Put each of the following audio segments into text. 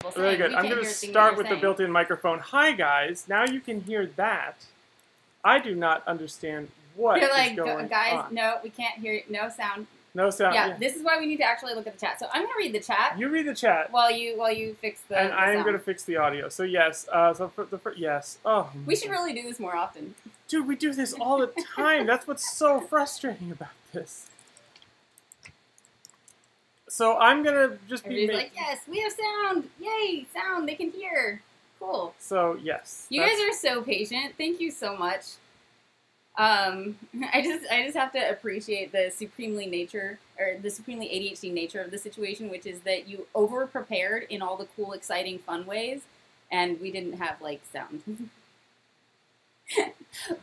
people saying. Really good. I'm going to start with the built-in microphone. Hi, guys. Now you can hear that. I do not understand what is going guys, on. no, we can't hear. No sound. No sound. Yeah, this is why we need to actually look at the chat. So I'm going to read the chat. You read the chat while you fix the. And I am going to fix the audio. So yes. Yes. Oh. We should really do this more often. Dude, we do this all the time. That's what's so frustrating about this. So I'm gonna just be like, yes, we have sound. Yay, sound. They can hear. Cool. So yes. You guys are so patient. Thank you so much. I just have to appreciate the supremely ADHD nature of the situation, which is that you over prepared in all the cool, exciting, fun ways, and we didn't have like sound.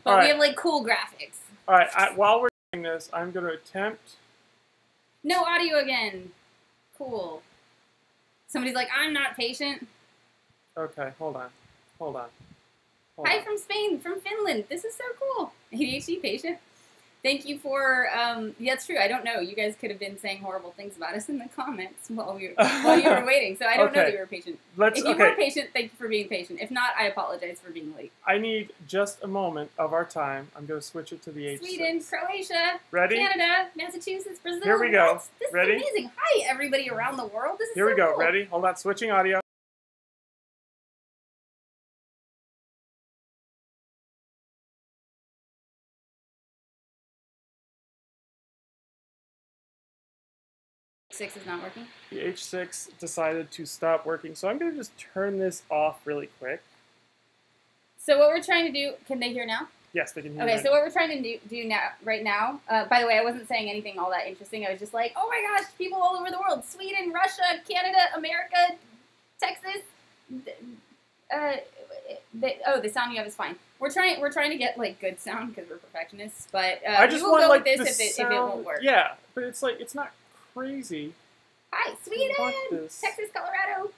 But we have like cool graphics. All right. While we're doing this, I'm gonna attempt. No audio again. Cool. Somebody's like, I'm not patient. Okay, hold on. Hi from Spain, from Finland. This is so cool. ADHD patient. Thank you for, yeah, it's true. I don't know. You guys could have been saying horrible things about us in the comments while you were waiting. So I don't know that you were patient. If you were patient, thank you for being patient. If not, I apologize for being late. I need just a moment of our time. I'm going to switch it to the H6. Sweden, Croatia, Ready? Canada, Massachusetts, Brazil. Here we go. This Ready? is amazing. Hi, everybody around the world. This is Here we go. Cool. Ready? Hold on. Switching audio. H6 is not working? The H6 decided to stop working, so I'm going to just turn this off really quick. So what we're trying to do, can they hear now? Yes, they can hear. Okay, so what we're trying to do now, right now, by the way, I wasn't saying anything all that interesting. I was just like, oh my gosh, people all over the world, Sweden, Russia, Canada, America, Texas. The sound you have is fine. We're trying to get like good sound because we're perfectionists, but I just we will want, go like, with this if it won't work. Yeah, but it's like it's not crazy. Hi, Sweden, Texas, Colorado,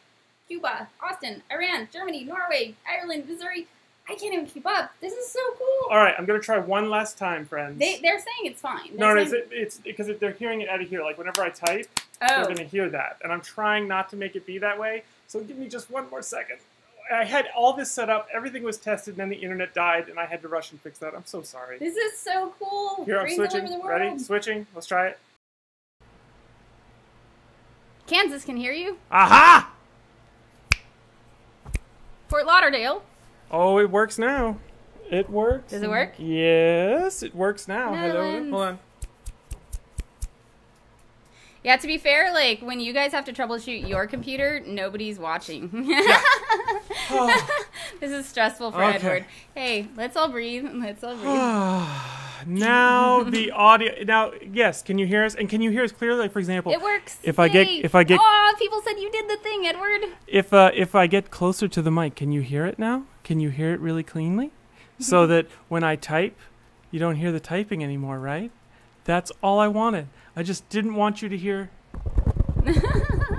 Cuba, Austin, Iran, Germany, Norway, Ireland, Missouri. I can't even keep up. This is so cool. All right, I'm going to try one last time, friends. They're saying it's fine. It's because they're hearing it out of here. Like, whenever I type, they're going to hear that. And I'm trying not to make it be that way. So give me just one more second. I had all this set up. Everything was tested, and then the internet died, and I had to rush and fix that. I'm so sorry. This is so cool. Here, I'm switching. Ready? Switching. Let's try it. Kansas can hear you. Aha! Fort Lauderdale. Oh, it works now. It works. Does it work? Yes, it works now. Hello. Hold on. Yeah, to be fair, like, when you guys have to troubleshoot your computer, nobody's watching. Yeah. This is stressful for Edward. Hey, let's all breathe. Let's all breathe. Now the audio. Now, yes, can you hear us? And can you hear us clearly? Like, for example, it works. If I get. Oh, people said you did the thing, Edward. If I get closer to the mic, can you hear it now? Can you hear it really cleanly? So that when I type, you don't hear the typing anymore, right? That's all I wanted. I just didn't want you to hear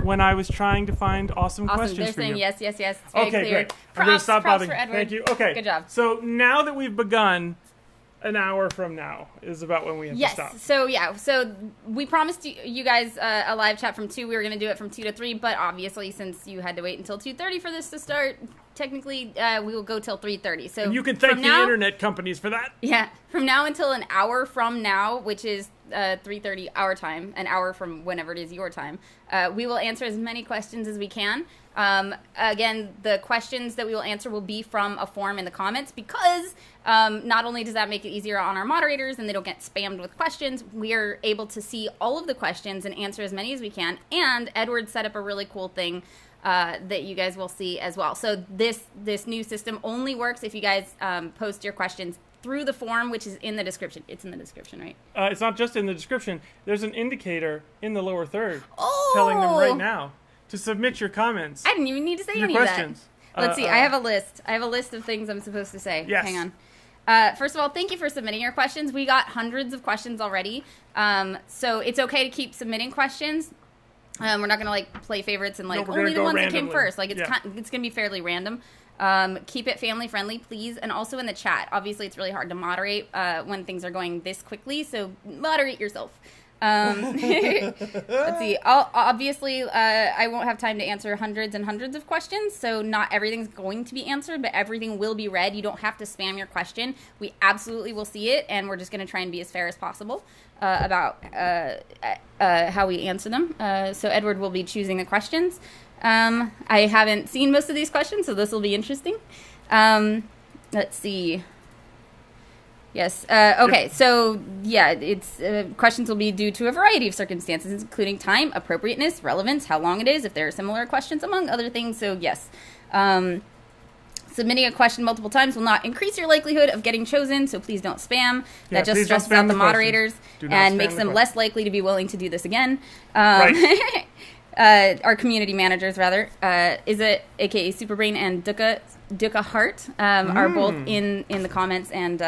when I was trying to find awesome questions for you. They're saying yes. It's very clear. Great. I'm going to stop bothering. Thank you. Okay. Good job. So now that we've begun, an hour from now is about when we have to stop. So we promised you guys a live chat from 2. We were going to do it from 2 to 3, but obviously since you had to wait until 2:30 for this to start, technically we will go till 3:30. So and you can thank the internet companies for that. Yeah, from now until an hour from now, which is 3:30 our time, an hour from whenever it is your time, we will answer as many questions as we can. Again, the questions that we will answer will be from a form in the comments because not only does that make it easier on our moderators and they don't get spammed with questions, we are able to see all of the questions and answer as many as we can. And Edward set up a really cool thing that you guys will see as well. So this new system only works if you guys post your questions through the form, which is in the description. It's in the description, right? It's not just in the description. There's an indicator in the lower third telling them right now to submit your comments. I didn't even need to say any questions. Of that. Let's see. I have a list. I have a list of things I'm supposed to say. Yes. Hang on. First of all, thank you for submitting your questions. We got hundreds of questions already. So it's okay to keep submitting questions. We're not going to like play favorites and like only the ones that came first. Like it's going to be fairly random. Keep it family friendly, please. And also in the chat. Obviously, it's really hard to moderate when things are going this quickly. So moderate yourself. Let's see. Obviously, I won't have time to answer hundreds and hundreds of questions, so not everything's going to be answered, but everything will be read. You don't have to spam your question. We absolutely will see it, and we're just going to try and be as fair as possible about how we answer them. So Edward will be choosing the questions. I haven't seen most of these questions, so this will be interesting. Let's see. Yes. Okay. So, yeah, it's questions will be due to a variety of circumstances, including time, appropriateness, relevance, how long it is, if there are similar questions, among other things. So, yes. Submitting a question multiple times will not increase your likelihood of getting chosen, so please don't spam. Yeah, that just stresses out the moderators and makes them less likely to be willing to do this again. Right. Our community managers, rather, Isa, aka Superbrain, and Duka Hart are both in the comments and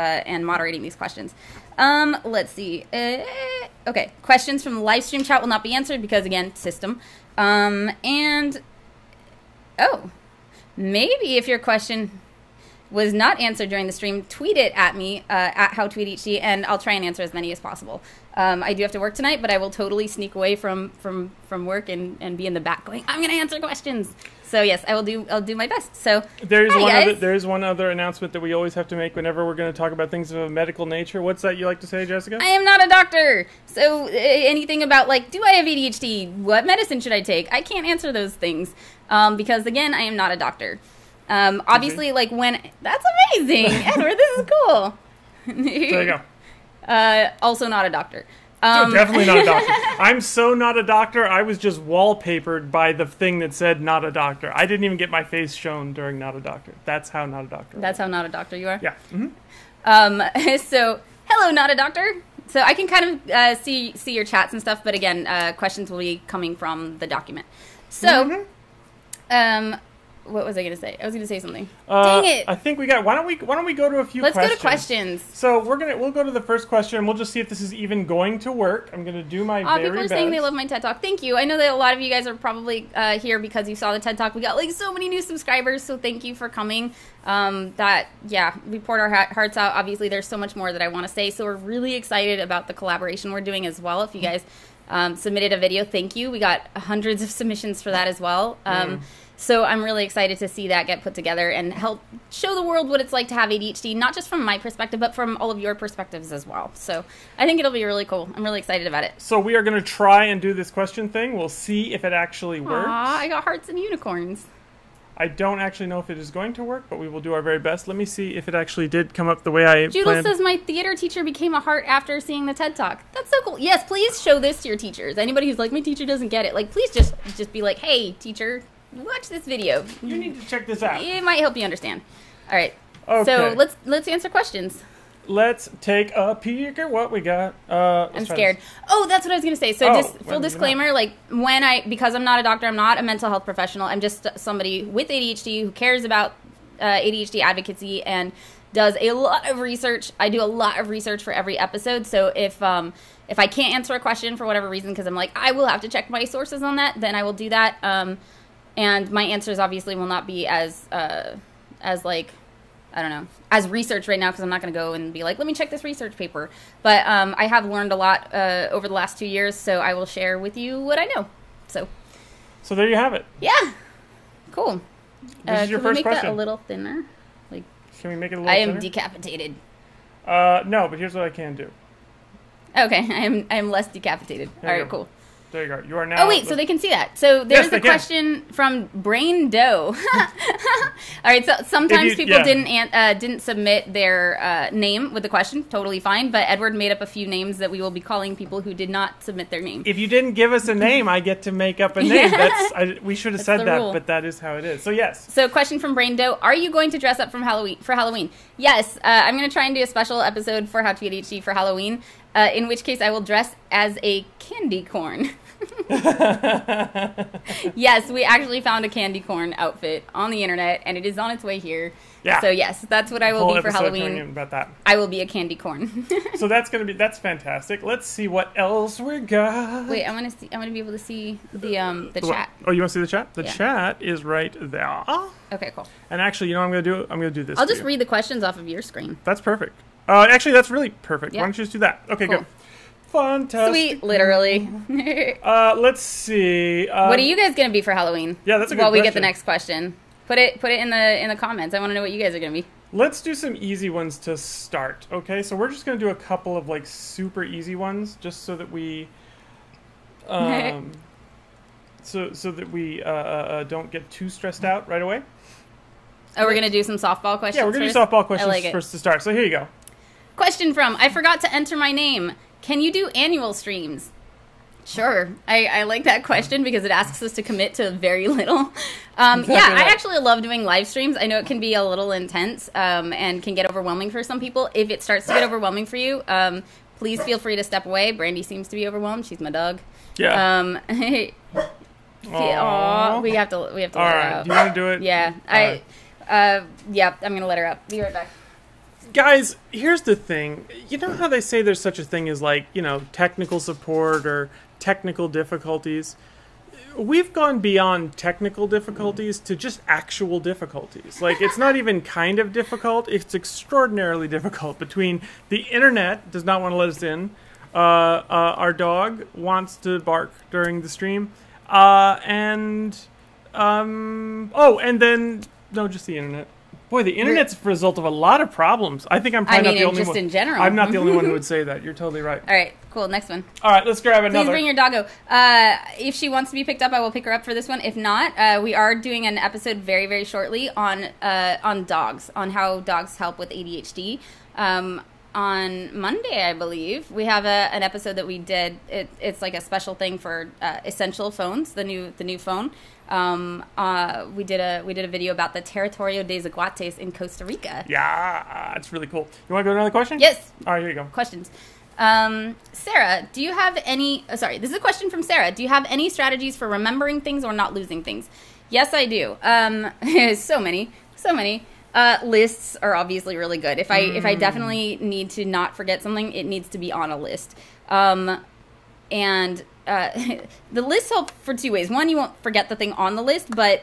moderating these questions. Let's see. Okay, questions from the live stream chat will not be answered because, again, system. Maybe if your question was not answered during the stream, tweet it at me, at HowTweetHD, and I'll try and answer as many as possible. I do have to work tonight, but I will totally sneak away from work and be in the back going, I'm going to answer questions. So yes, I'll do my best. So there is one other announcement that we always have to make whenever we're going to talk about things of a medical nature. What's that you like to say, Jessica? I am not a doctor. So anything about like, do I have ADHD? What medicine should I take? I can't answer those things because again, I am not a doctor. Obviously, like when that's amazing, Edward. This is cool. There you go. Also not a doctor. Definitely not a doctor. I'm so not a doctor. I was just wallpapered by the thing that said not a doctor. I didn't even get my face shown during not a doctor. That's how not a doctor. That's how not a doctor you are? Yeah. Mm-hmm. So, hello, not a doctor. So I can kind of see your chats and stuff, but again, questions will be coming from the document. So, what was I going to say? I was going to say something. Dang it! I think we got. Why don't we go to a few? Let's questions? go to questions. So we'll go to the first question, and we'll just see if this is even going to work. I'm going to do my very best. People are saying they love my TED Talk. Thank you. I know that a lot of you guys are probably here because you saw the TED Talk. We got like so many new subscribers, so thank you for coming. We poured our hearts out. Obviously, there's so much more that I want to say, so we're really excited about the collaboration we're doing as well. If you guys submitted a video, thank you. We got hundreds of submissions for that as well. So I'm really excited to see that get put together and help show the world what it's like to have ADHD, not just from my perspective, but from all of your perspectives as well. So I think it'll be really cool. I'm really excited about it. So we are going to try and do this question thing. We'll see if it actually works. I got hearts and unicorns. I don't actually know if it is going to work, but we will do our very best. Let me see if it actually did come up the way I Judel planned. says my theater teacher became a heart after seeing the TED Talk. That's so cool. Yes, please show this to your teachers. Anybody who's like, my teacher doesn't get it, like, please just be like, hey, teacher, watch this video. You need to check this out. It might help you understand. All right. Okay. So let's answer questions. Let's take a peek at what we got. I'm scared. Oh, that's what I was going to say. So just full disclaimer, like because I'm not a doctor, I'm not a mental health professional. I'm just somebody with ADHD who cares about ADHD advocacy and does a lot of research. I do a lot of research for every episode. So if I can't answer a question for whatever reason, because I'm like, I will have to check my sources on that, then I will do that. And my answers obviously will not be as like, I don't know, as research right now, because I'm not going to go and be like, let me check this research paper. But I have learned a lot over the last 2 years, so I will share with you what I know. So there you have it. Yeah. Cool. This is your first question. Can we make that a little thinner? Like, can we make it a little thinner? I am decapitated. No, but here's what I can do. Okay, I am less decapitated. All right, cool. There you go. You are now. Oh wait, so they can see that. So there's a question from Brain Dough. All right, so sometimes people didn't submit their name with the question. Totally fine. But Edward made up a few names that we will be calling people who did not submit their name. If you didn't give us a name, I get to make up a name. We should have said that, rule. But that is how it is. So yes. So question from Brain Dough: are you going to dress up for Halloween? Yes, I'm going to try and do a special episode for How to Get ADHD for Halloween. In which case I will dress as a candy corn. Yes, we actually found a candy corn outfit on the internet, and it is on its way here. Yeah. So yes, that's what I will be for Halloween. About that. I will be a candy corn. So that's fantastic. Let's see what else we got. Wait, I want to be able to see the chat. Oh, you want to see the chat? The chat is right there. Okay, cool. And actually, you know what I'm going to do this. I'll just read the questions off of your screen. That's perfect. Actually, that's really perfect. Yeah. Why don't you just do that? Okay, cool. Good. Fantastic. Sweet, literally. Let's see. What are you guys gonna be for Halloween? Yeah, that's a good While we question. get the next question, put it in the comments. I want to know what you guys are gonna be. Let's do some easy ones to start. Okay, so we're just gonna do a couple of like super easy ones, just so that we, so that we don't get too stressed out right away. Oh, we're gonna do some softball questions. Yeah, we're gonna first? do softball questions like first to start. So here you go. Question from I forgot to enter my name. Can you do annual streams? Sure. I like that question because it asks us to commit to very little. Exactly yeah, right. I actually love doing live streams. I know it can be a little intense and can get overwhelming for some people. If it starts to get overwhelming for you, please feel free to step away. Brandy seems to be overwhelmed. She's my dog. Yeah. Aw, we have to let her out. Do you want to do it? Yeah. Yeah, I'm going to let her out. Be right back. Guys, here's the thing. You know how they say there's such a thing as like, technical support or technical difficulties? We've gone beyond technical difficulties to just actual difficulties. Like, it's not even kind of difficult. It's extraordinarily difficult. Between the internet does not want to let us in, our dog wants to bark during the stream, and then just the internet. Boy, the internet's a result of a lot of problems. I think I'm probably not the only one. Just in general. I'm not the only one who would say that. You're totally right. All right, cool. Next one. All right, let's grab another. Please bring your doggo. If she wants to be picked up, I will pick her up for this one. If not, we are doing an episode very, very shortly on dogs, on how dogs help with ADHD. On Monday, I believe, we have an episode that we did. It's like a special thing for Essential phones, the new phone. We did a video about the Territorio de Zaguates in Costa Rica. Yeah, it's really cool. You want to go to another question? Yes. All right, here you go. Questions. Sarah, do you have any... sorry, this is a question from Sarah. Do you have any strategies for remembering things or not losing things? Yes, I do. So many. Lists are obviously really good. If I definitely need to not forget something, it needs to be on a list. The lists help for two ways. One, you won't forget the thing on the list, but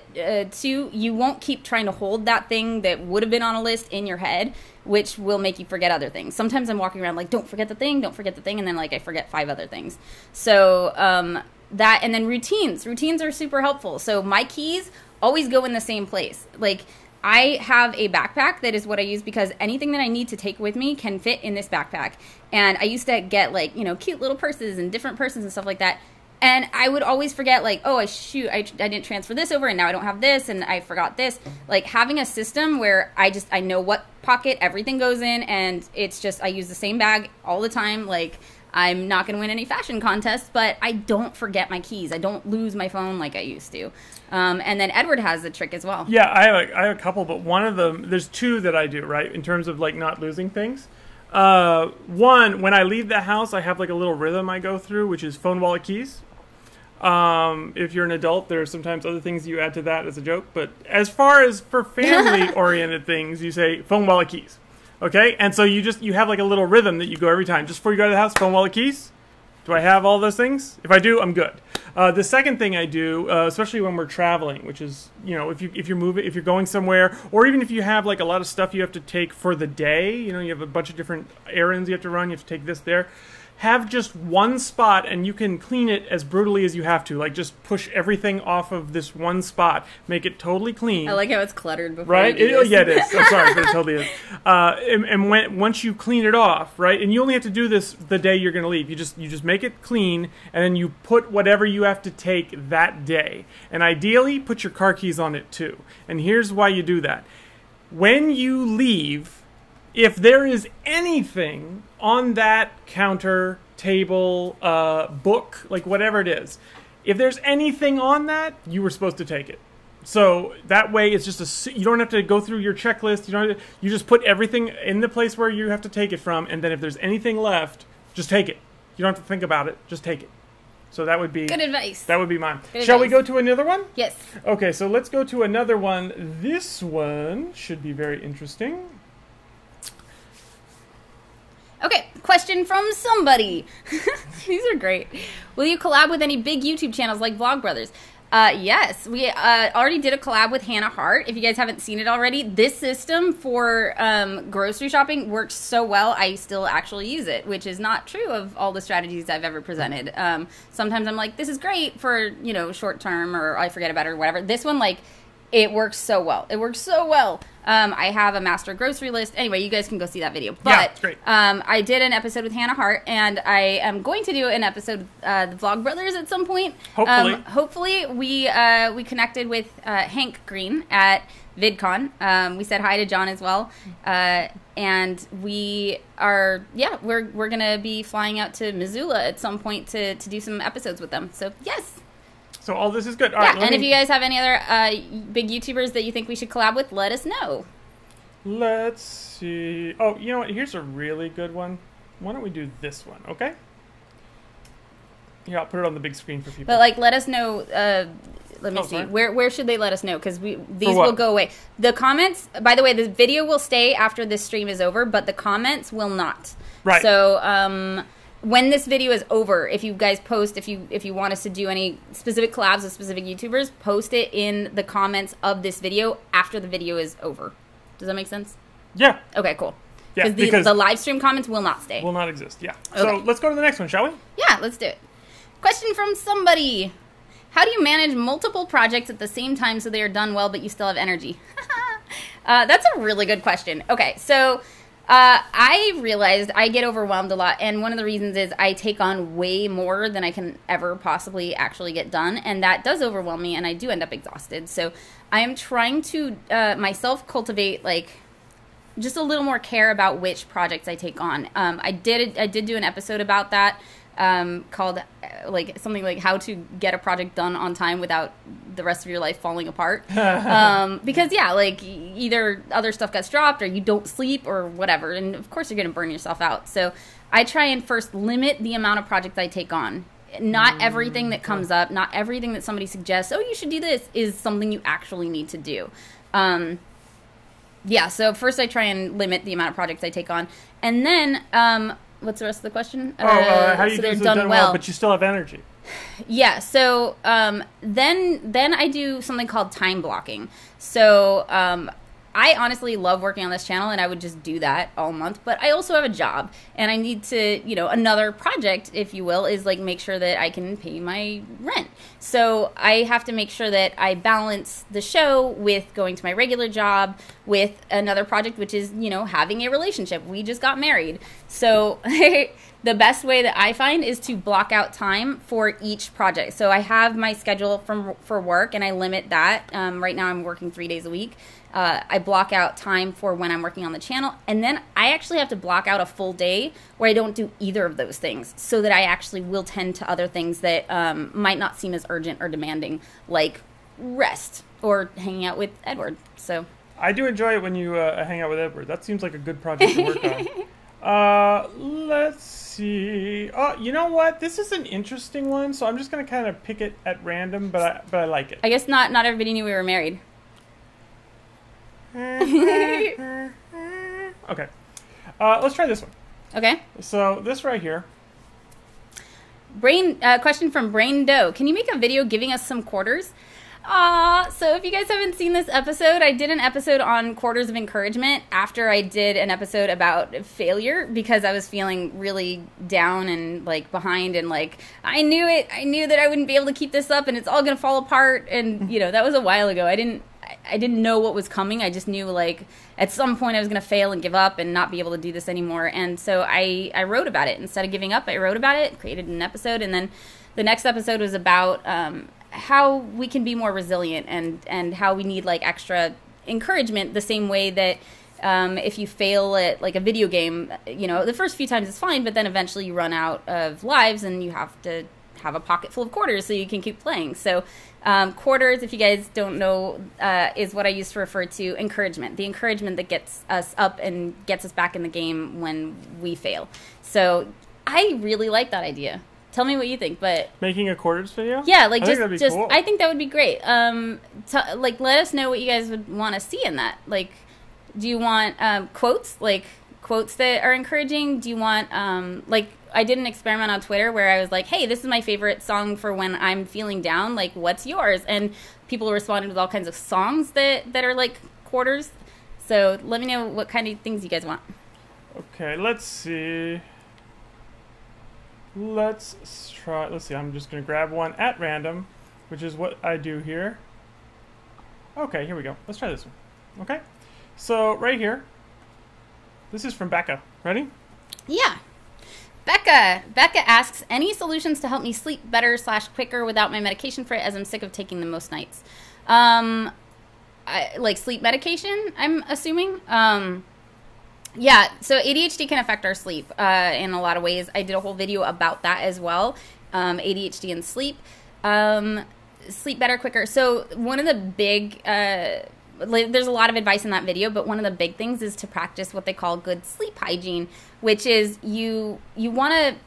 two, you won't keep trying to hold that thing that would have been on a list in your head, which will make you forget other things. Sometimes I'm walking around like, don't forget the thing, and then like I forget 5 other things. So that, and then routines. Routines are super helpful. So my keys always go in the same place. Like, I have a backpack that is what I use because anything that I need to take with me can fit in this backpack. And I used to get like, cute little purses and different purses and stuff like that. And I would always forget like, oh, I didn't transfer this over and now I don't have this and I forgot this. Like having a system where I know what pocket everything goes in and it's just, I use the same bag all the time. Like I'm not going to win any fashion contests, but I don't forget my keys. I don't lose my phone like I used to. And then Edward has a trick as well. Yeah, I have a couple, but one of them, there's 2 that I do, right, in terms of like not losing things. One, when I leave the house, I have like a little rhythm I go through, which is phone, wallet, keys. If you're an adult, there are sometimes other things you add to that as a joke, but as far as for family-oriented things, you say phone, wallet, keys. Okay, and so you have like a little rhythm that you go every time. Just before you go to the house, phone, wallet, keys. Do I have all those things? If I do, I'm good. The second thing I do, especially when we're traveling, which is, if you're moving, if you're going somewhere, or even if you have like a lot of stuff you have to take for the day, you have a bunch of different errands you have to run, you have to take this there. Have just one spot and you can clean it as brutally as you have to. Like just push everything off of this one spot. Make it totally clean. I like how it's cluttered before right? you do this. Yeah, it is. I'm sorry, but it totally is. And once you clean it off, right? And you only have to do this the day you're going to leave. You just make it clean and then you put whatever you have to take that day. And ideally, put your car keys on it too. And here's why you do that. When you leave, if there is anything on that counter, table, book, like whatever it is, if there's anything on that, you were supposed to take it. So that way, it's just you don't have to go through your checklist. You just put everything in the place where you have to take it from, and then if there's anything left, just take it. You don't have to think about it. Just take it. So that would be good advice. That would be mine. Good Shall advice. we go to another one? Yes. Okay, so let's go to another one. This one should be very interesting. Okay, question from somebody. These are great. Will you collab with any big YouTube channels like Vlogbrothers? Yes, we already did a collab with Hannah Hart. If you guys haven't seen it already, this system for grocery shopping works so well, I still actually use it, which is not true of all the strategies I've ever presented. Sometimes I'm like, this is great for, short term, or I forget about it or whatever. This one, like, it works so well. It works so well. I have a master grocery list. Anyway, you guys can go see that video. But yeah, it's great. I did an episode with Hannah Hart, and I am going to do an episode with the Vlog Brothers at some point. Hopefully. We connected with Hank Green at VidCon. We said hi to John as well. And we are, we're going to be flying out to Missoula at some point to do some episodes with them. So, yes. So all this is good. All right, and if you guys have any other big YouTubers that you think we should collab with, let us know. Let's see. Oh, you know what? Here's a really good one. Why don't we do this one, okay? Yeah, I'll put it on the big screen for people. But, like, let us know, let me see. Sorry. Where should they let us know? Because these will go away. The comments, by the way, the video will stay after this stream is over, but the comments will not. Right. So, when this video is over, if you guys post, if you want us to do any specific collabs with specific YouTubers, post it in the comments of this video after the video is over. Does that make sense? Yeah. Okay, cool. Yeah, because the live stream comments will not stay. Will not exist, yeah. Okay. So let's go to the next one, shall we? Yeah, let's do it. Question from somebody. How do you manage multiple projects at the same time so they are done well but you still have energy? That's a really good question. Okay, so... I realized I get overwhelmed a lot, and one of the reasons is I take on way more than I can ever possibly actually get done, and that does overwhelm me, and I do end up exhausted. So I am trying to myself cultivate, like, just a little more care about which projects I take on. I did do an episode about that called like something like how to get a project done on time without the rest of your life falling apart. Because like either other stuff gets dropped or you don't sleep or whatever, and of course you're going to burn yourself out. So I try and first limit the amount of projects I take on. Not everything that comes up, not everything that somebody suggests, oh, you should do this, is something you actually need to do. So first I try and limit the amount of projects I take on. And then, what's the rest of the question? How do you so do they're so done well, but you still have energy? Yeah, so then I do something called time blocking. So I honestly love working on this channel, and I would just do that all month. But I also have a job, and I need to, another project, if you will, is like make sure that I can pay my rent. So I have to make sure that I balance the show with going to my regular job with another project, which is, having a relationship. We just got married. So the best way that I find is to block out time for each project. So I have my schedule for work, and I limit that. Right now I'm working 3 days a week. I block out time for when I'm working on the channel, and then I actually have to block out a full day where I don't do either of those things, so that I actually will tend to other things that might not seem as urgent or demanding, like rest or hanging out with Edward. So I do enjoy it when you hang out with Edward. That seems like a good project to work on. Let's see. Oh, you know what? This is an interesting one, so I'm just going to kind of pick it at random, but I like it. I guess not everybody knew we were married. Okay. Let's try this one. Okay. So this right here. Question from Brain Doe. Can you make a video giving us some quarters? So if you guys haven't seen this episode, I did an episode on quarters of encouragement after I did an episode about failure, because I was feeling really down and like behind, and like I knew that I wouldn't be able to keep this up and it's all going to fall apart, and that was a while ago. I didn't know what was coming. I just knew, like, at some point I was going to fail and give up and not be able to do this anymore. And so I wrote about it. Instead of giving up, I wrote about it, created an episode, and then the next episode was about how we can be more resilient and how we need, like, extra encouragement, the same way that if you fail at, like, a video game, the first few times it's fine, but then eventually you run out of lives and you have to have a pocket full of quarters so you can keep playing. So quarters, if you guys don't know, is what I use to refer to encouragement. The encouragement that gets us up and gets us back in the game when we fail. So I really like that idea. Tell me what you think, but making a quarters video? Yeah, like I think that'd be cool. I think that would be great. Like, let us know what you guys would want to see in that. Like, do you want quotes? Like quotes that are encouraging? Do you want, like, I did an experiment on Twitter where I was like, hey, this is my favorite song for when I'm feeling down. Like, what's yours? And people responded with all kinds of songs that are like quarters. So let me know what kind of things you guys want. Okay, let's see. Let's see. I'm just going to grab one at random, which is what I do here. Okay, here we go. Let's try this one. Okay. So right here, this is from Becca. Ready? Yeah. Becca asks, any solutions to help me sleep better / quicker without my medication for it, as I'm sick of taking them most nights? Like sleep medication, I'm assuming. Yeah, so ADHD can affect our sleep in a lot of ways. I did a whole video about that as well. ADHD and sleep. Sleep better, quicker. So one of the big, there's a lot of advice in that video, but one of the big things is to practice what they call good sleep hygiene, which is you want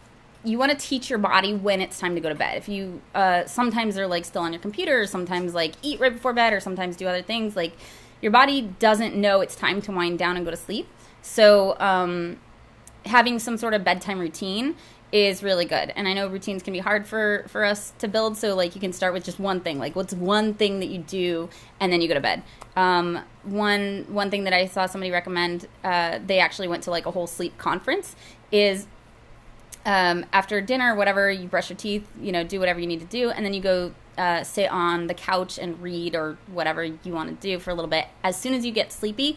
to teach your body when it's time to go to bed. If you sometimes they're like still on your computer, or sometimes like eat right before bed, or sometimes do other things. Like your body doesn't know it's time to wind down and go to sleep. So having some sort of bedtime routine is really good. And I know routines can be hard for us to build. So like you can start with just one thing. Like what's one thing that you do and then you go to bed. One thing that I saw somebody recommend, they actually went to like a whole sleep conference, is after dinner or whatever, you brush your teeth, do whatever you need to do. And then you go sit on the couch and read or whatever you want to do for a little bit. As soon as you get sleepy,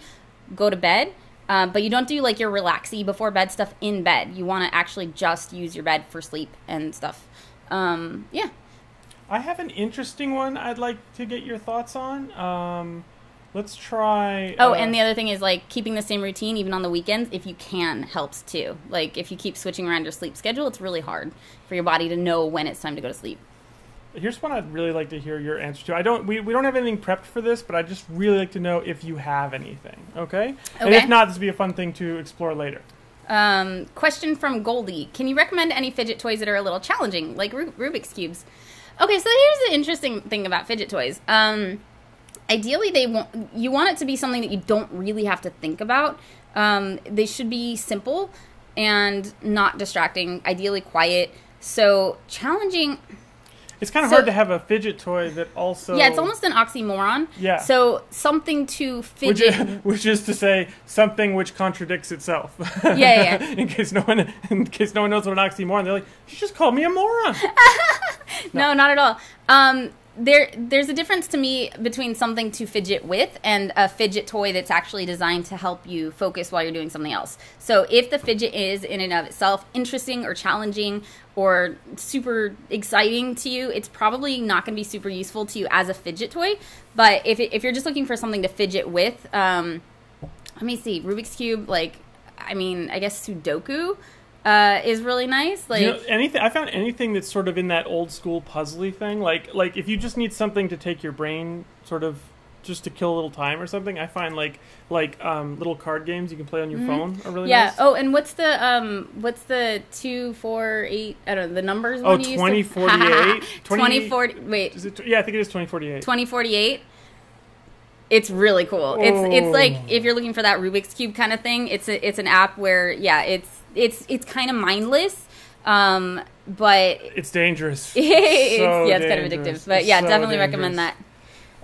go to bed. But you don't do like your relaxy before bed stuff in bed. You want to actually just use your bed for sleep and stuff. Yeah. I have an interesting one I'd like to get your thoughts on. Let's try... and the other thing is like keeping the same routine even on the weekends, if you can, helps too. Like if you keep switching around your sleep schedule, it's really hard for your body to know when it's time to go to sleep. Here's one I'd really like to hear your answer to. We don't have anything prepped for this, but I'd just really like to know if you have anything, okay? And if not, this would be a fun thing to explore later. Question from Goldie. Can you recommend any fidget toys that are a little challenging, like Rubik's Cubes? Okay, so here's the interesting thing about fidget toys. Ideally, you want it to be something that you don't really have to think about. They should be simple and not distracting, ideally quiet. So challenging... It's kind of hard to have a fidget toy that also... Yeah, it's almost an oxymoron. Yeah. So something to fidget... Which is to say, something which contradicts itself. Yeah. In case no one knows what an oxymoron, they're like, you just called me a moron. No, not at all. There's a difference to me between something to fidget with and a fidget toy that's actually designed to help you focus while you're doing something else. So if the fidget is in and of itself interesting or challenging or super exciting to you, it's probably not going to be super useful to you as a fidget toy. But if you're just looking for something to fidget with, let me see, Rubik's Cube, I guess Sudoku is really nice. Anything I found anything that's sort of in that old school puzzly thing, like if you just need something to take your brain sort of just to kill a little time or something, I find like little card games you can play on your phone are really nice. Oh, and what's the 2, 4, 8? I don't know the numbers. Oh, 2048. 2040. Wait. Is it, yeah, I think it is 2048. 2048. It's really cool. It's like if you're looking for that Rubik's Cube kind of thing. It's an app where it's kind of mindless, but it's dangerous. It's kind of addictive. But yeah, definitely recommend that.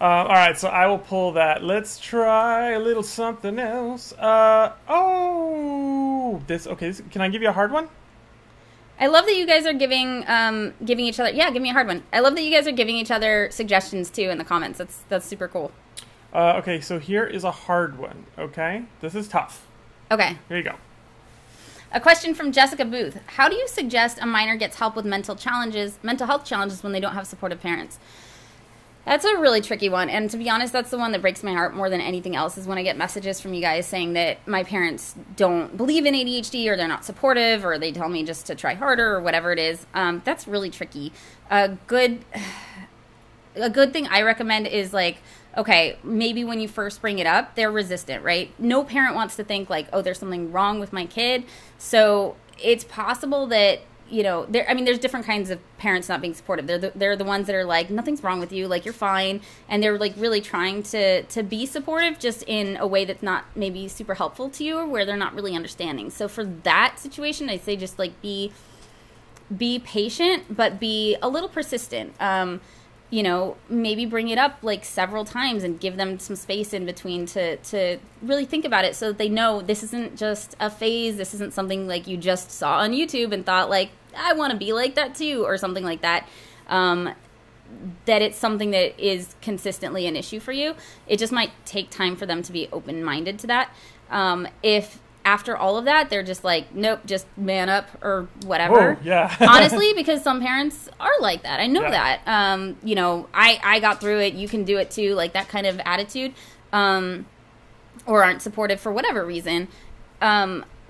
All right, so I will pull that. Let's try a little something else. Can I give you a hard one? I love that you guys are giving each other. Yeah, give me a hard one. I love that you guys are giving each other suggestions too in the comments. That's super cool. Okay, so here is a hard one. Okay, this is tough. Okay. Here you go. A question from Jessica Booth. How do you suggest a minor gets help with mental health challenges when they don't have supportive parents? That's a really tricky one, and to be honest, that's the one that breaks my heart more than anything else, is when I get messages from you guys saying that my parents don't believe in ADHD, or they're not supportive, or they tell me just to try harder, or whatever it is. That's really tricky. A good thing I recommend is okay, maybe when you first bring it up, they're resistant, right? No parent wants to think there's something wrong with my kid. So it's possible that there's different kinds of parents not being supportive. They're the ones that are like, nothing's wrong with you, like you're fine, and they're like really trying to be supportive, just in a way that's not maybe super helpful to you, or where they're not really understanding. So for that situation, I say just like be patient, but be a little persistent. Maybe bring it up like several times and give them some space in between to really think about it, so that they know this isn't just a phase. This isn't something like you just saw on YouTube and thought like, I want to be like that too, or something like that. That it's something that is consistently an issue for you. It just might take time for them to be open-minded to that. If after all of that, they're just like, nope, just man up or whatever. Whoa, yeah. Honestly, because some parents are like that. I know Yeah. that. I got through it. You can do it too. Like that kind of attitude, or aren't supportive for whatever reason.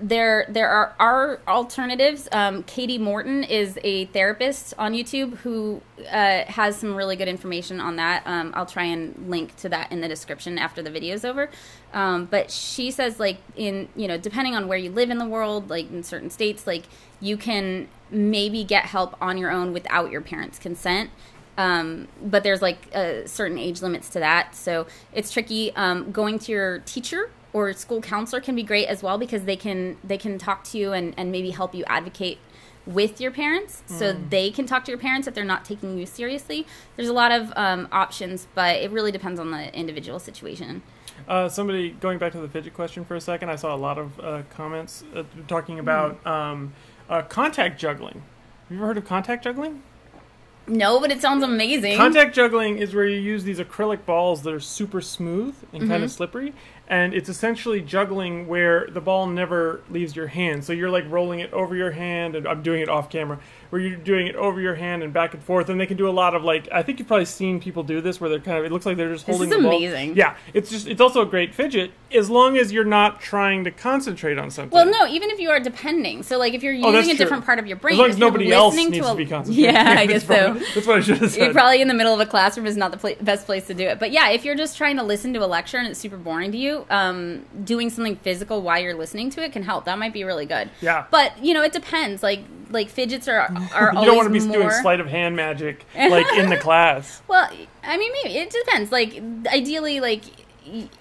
There are alternatives. Katie Morton is a therapist on YouTube who has some really good information on that. I'll try and link to that in the description after the video's over. But she says, like, depending on where you live in the world, like in certain states, like you can maybe get help on your own without your parents' consent. But there's like certain age limits to that. So it's tricky. Going to your teacher or school counselor can be great as well, because they can talk to you and maybe help you advocate with your parents, so they can talk to your parents if they're not taking you seriously. There's a lot of options, but it really depends on the individual situation. Somebody, going back to the fidget question for a second, I saw a lot of comments talking about contact juggling. Have you ever heard of contact juggling? No, but it sounds amazing. Contact juggling is where you use these acrylic balls that are super smooth and kind of slippery, and it's essentially juggling where the ball never leaves your hand. So you're like rolling it over your hand, and I'm doing it off camera, where you're doing it over your hand and back and forth, and they can do a lot of, like, I think you've probably seen people do this, where they're kind of, it looks like they're just holding the ball. This is amazing. Yeah, it's also a great fidget, as long as you're not trying to concentrate on something. Well, no, even if you are depending. So, like, if you're using a different part of your brain. As long as nobody else needs to be concentrating. Yeah, I guess so. That's what I should have said. You're probably in the middle of a classroom is not the best place to do it. But yeah, if you're just trying to listen to a lecture and it's super boring to you, doing something physical while you're listening to it can help. That might be really good. Yeah. But, it depends. Like fidgets are you always don't want to be more... doing sleight of hand magic, like, in the class. Well, I mean, maybe. It depends. Like, ideally, like...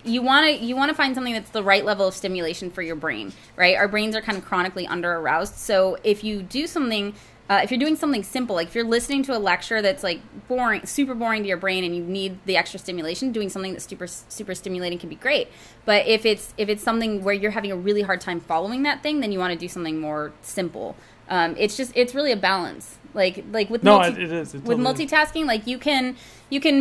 You want to find something that's the right level of stimulation for your brain, right? Our brains are kind of chronically under aroused. So if you do something, if you're doing something simple, like if you're listening to a lecture that's like boring, super boring to your brain, and you need the extra stimulation, doing something that's super stimulating can be great. But if it's something where you're having a really hard time following that thing, then you want to do something more simple. It's really a balance. Like with it is. It with totally multitasking, like you can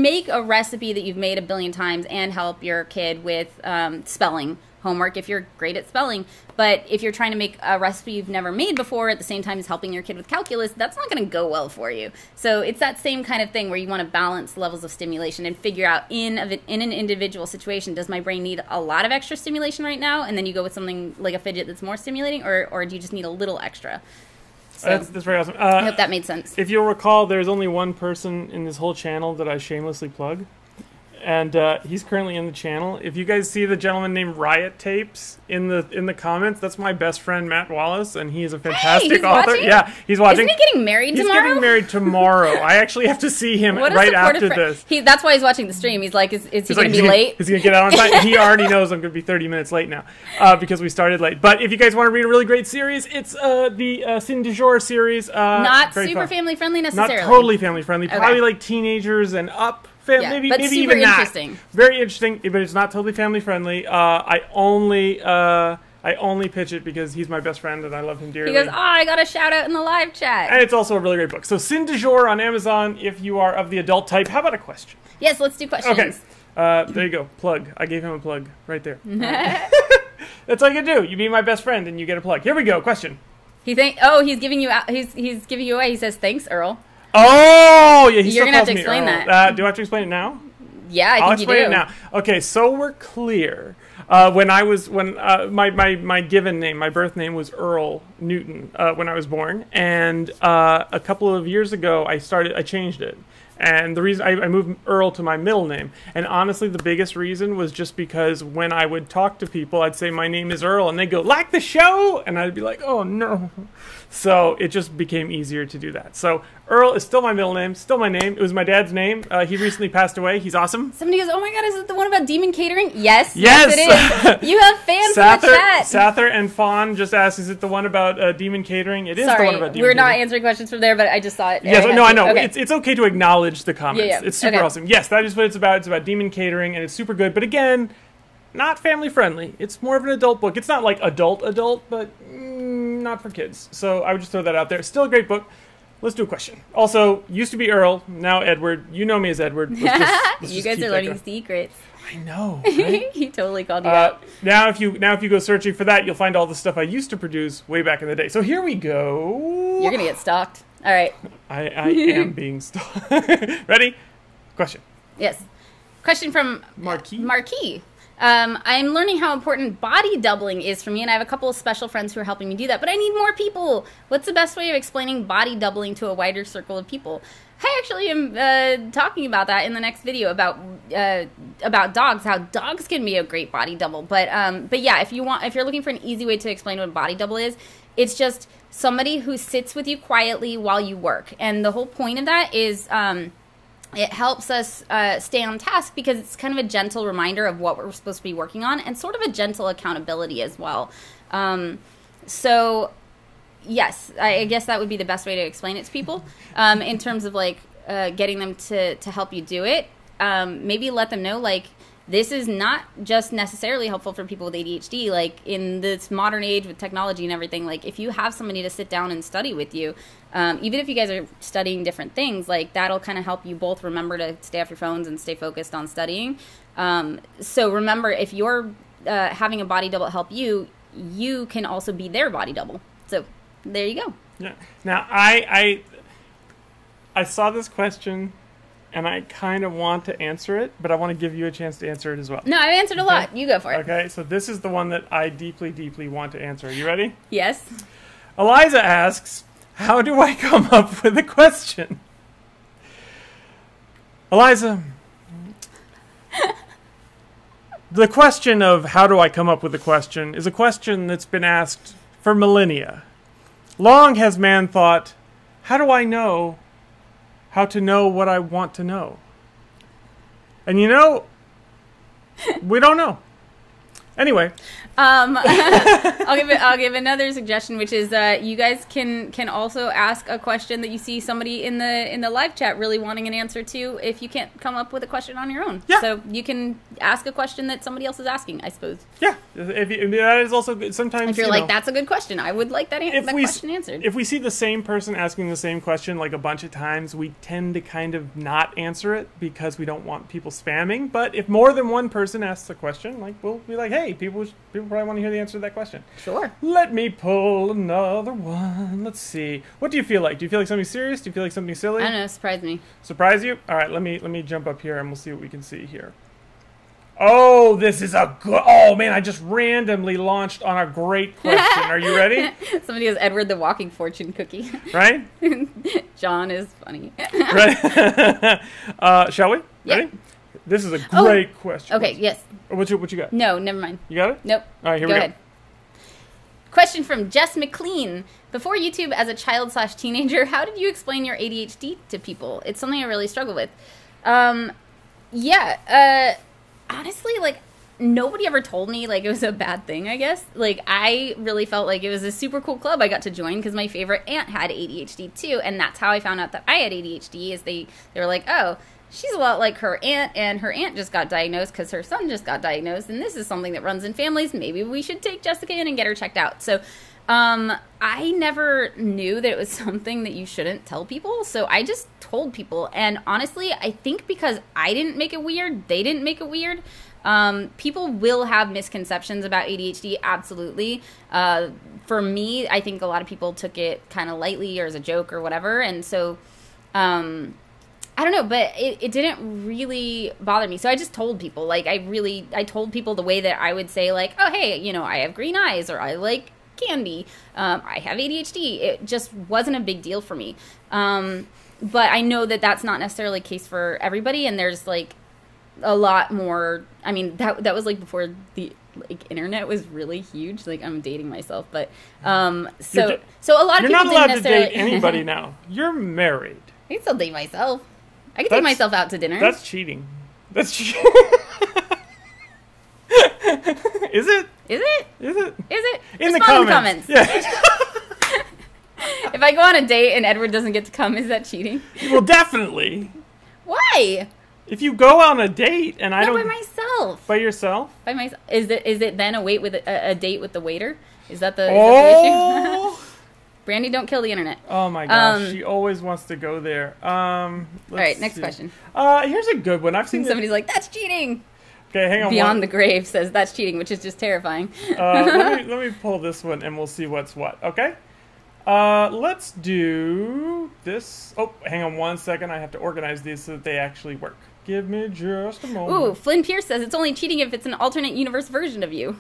make a recipe that you've made 1 billion times and help your kid with spelling homework if you're great at spelling. But if you're trying to make a recipe you've never made before at the same time as helping your kid with calculus, that's not going to go well for you. So it's that same kind of thing where you want to balance levels of stimulation and figure out in an individual situation, does my brain need a lot of extra stimulation right now? And then you go with something like a fidget that's more stimulating, or do you just need a little extra? So, that's very awesome. I hope that made sense. If you'll recall, there's only one person in this whole channel that I shamelessly plug, and he's currently in the channel. If you guys see the gentleman named Riot Tapes in the comments, that's my best friend Matt Wallace, and he is a fantastic author. Watching? Yeah, he's watching. Isn't he getting married tomorrow? He's getting married tomorrow. I actually have to see him right after this. That's why he's watching the stream. He's like, is he going to be late? He's going to get out on time. He already knows I'm going to be 30 minutes late now because we started late. But if you guys want to read a really great series, it's the Sin du Jour series. Not super family friendly necessarily. Not totally family friendly. Probably like teenagers and up. Maybe even interesting. That. Very interesting, but it's not totally family friendly. I only pitch it because he's my best friend and I love him dearly. He goes, I got a shout out in the live chat. And it's also a really great book. So Sin du Jour on Amazon if you are of the adult type. How about a question? Yes, let's do questions. Okay. There you go. Plug. I gave him a plug right there. That's all you can do. You be my best friend and you get a plug. Here we go. Question. He's giving you out. He's giving you away. He says, thanks, Earl. Oh, yeah, You're going to have to explain that. Do I have to explain it now? Yeah, I I'll think you do. explain it now. Okay, so we're clear. My given name, my birth name was Earl Newton when I was born, and a couple of years ago I changed it, And the reason I moved Earl to my middle name. And honestly, the biggest reason was just because when I would talk to people, I'd say, my name is Earl. And they'd go, like the show? And I'd be like, oh, no. So it just became easier to do that. So Earl is still my middle name, still my name. It was my dad's name. He recently passed away. He's awesome. Somebody goes, oh my God, is it the one about demon catering? Yes. Yes. Yes, it is. You have fans in the chat. Sather and Fawn just asked, is it the one about demon catering? It is the one about demon catering. We're not answering questions from there, but I just saw it. Yes, no, I know. Okay. It's okay to acknowledge the comments. Yeah. It's super awesome. Yes, that is what it's about. It's about demon catering, and it's super good. But again, not family friendly. It's more of an adult book. It's not like adult, but not for kids. So I would just throw that out there. Still a great book. Let's do a question. Also, used to be Earl, now Edward. You know me as Edward. Let's you guys are learning secrets. I know. Right? He totally called you out. Now, if you go searching for that, you'll find all the stuff I used to produce way back in the day. So here we go. You're gonna get stalked. All right. I am being stalked. Ready? Question. Yes. Question from Marquis. I'm learning how important body doubling is for me, and I have a couple of special friends who are helping me do that, but I need more people. What's the best way of explaining body doubling to a wider circle of people? I actually am talking about that in the next video about dogs, how dogs can be a great body double. But yeah, if you're looking for an easy way to explain what a body double is, it's just somebody who sits with you quietly while you work. And the whole point of that is it helps us stay on task because it's kind of a gentle reminder of what we're supposed to be working on and sort of a gentle accountability as well. So, yes, I guess that would be the best way to explain it to people in terms of, like, getting them to help you do it. Maybe let them know, like, this is not just necessarily helpful for people with ADHD. Like, in this modern age with technology and everything, like, if you have somebody to sit down and study with you, even if you guys are studying different things, like, that'll kind of help you both remember to stay off your phones and stay focused on studying. So remember, if you're having a body double help you, you can also be their body double. So there you go. Yeah. Now, I saw this question, and I kind of want to answer it, but I want to give you a chance to answer it as well. No, I've answered a lot. You go for it. Okay, so this is the one that I deeply, deeply want to answer. Are you ready? Yes. Eliza asks, how do I come up with a question? Eliza, the question of how do I come up with a question is a question that's been asked for millennia. Long has man thought, how do I know how to know what I want to know? And you know, we don't know. Anyway. I'll give another suggestion, which is you guys can also ask a question that you see somebody in the live chat really wanting an answer to if you can't come up with a question on your own. Yeah. So you can ask a question that somebody else is asking, I suppose. Yeah. That is also good. Sometimes, if you're like, that's a good question, I would like that question answered. If we see the same person asking the same question like a bunch of times, we tend to kind of not answer it because we don't want people spamming. But if more than one person asks a question, like, we'll be like, hey, people probably want to hear the answer to that question. Sure. Let me pull another one. Let's see. What do you feel like? Do you feel like something serious? Do you feel like something silly? I don't know. Surprise me. Surprise you? All right. Let me jump up here and we'll see what we can see here. Oh, this is a good... Oh, man, I just randomly launched on a great question. Are you ready? Somebody has Edward the Walking Fortune Cookie. Right? John is funny. Ready? Shall we? Yeah. Ready? This is a great question. Okay, yes. What you got? No, never mind. You got it? Nope. All right, here we go. Go ahead. Question from Jess McLean. Before YouTube, as a child/teenager, how did you explain your ADHD to people? It's something I really struggle with. Honestly, like, nobody ever told me, like, it was a bad thing, I guess. Like, I really felt like it was a super cool club I got to join because my favorite aunt had ADHD, too. And that's how I found out that I had ADHD, is they were like, oh, she's a lot like her aunt, and her aunt just got diagnosed because her son just got diagnosed, and this is something that runs in families. Maybe we should take Jessica in and get her checked out. So I never knew that it was something that you shouldn't tell people, so I just told people. And honestly, I think because I didn't make it weird, they didn't make it weird. People will have misconceptions about ADHD, absolutely. For me, I think a lot of people took it kind of lightly or as a joke or whatever, and so I don't know, but it didn't really bother me. So I just told people, like, I told people the way that I would say, like, oh, hey, you know, I have green eyes, or I like candy, I have ADHD. It just wasn't a big deal for me. But I know that that's not necessarily the case for everybody, and there's like a lot more. I mean, that was like before the like internet was really huge. Like, I'm dating myself, but so a lot of you're people not allowed didn't to necessarily date anybody now. You're married. I can still date myself. I can take myself out to dinner. That's cheating. That's cheating. Is it? Is it? Is it? Is it? In the comments. Yeah. If I go on a date and Edward doesn't get to come, is that cheating? Well, definitely. Why? If you go on a date and I Not don't by myself. by yourself, By myself. Is it then a date with the waiter? Is that the issue? Brandy, don't kill the internet. Oh my gosh, she always wants to go there. All right, next question. Here's a good one. I've seen somebody's like, that's cheating. Okay, hang on. Beyond the Grave says that's cheating, which is just terrifying. let me pull this one and we'll see what's what. Okay. Let's do this. Oh, hang on one second. I have to organize these so that they actually work. Give me just a moment. Ooh, Flynn Pierce says it's only cheating if it's an alternate universe version of you.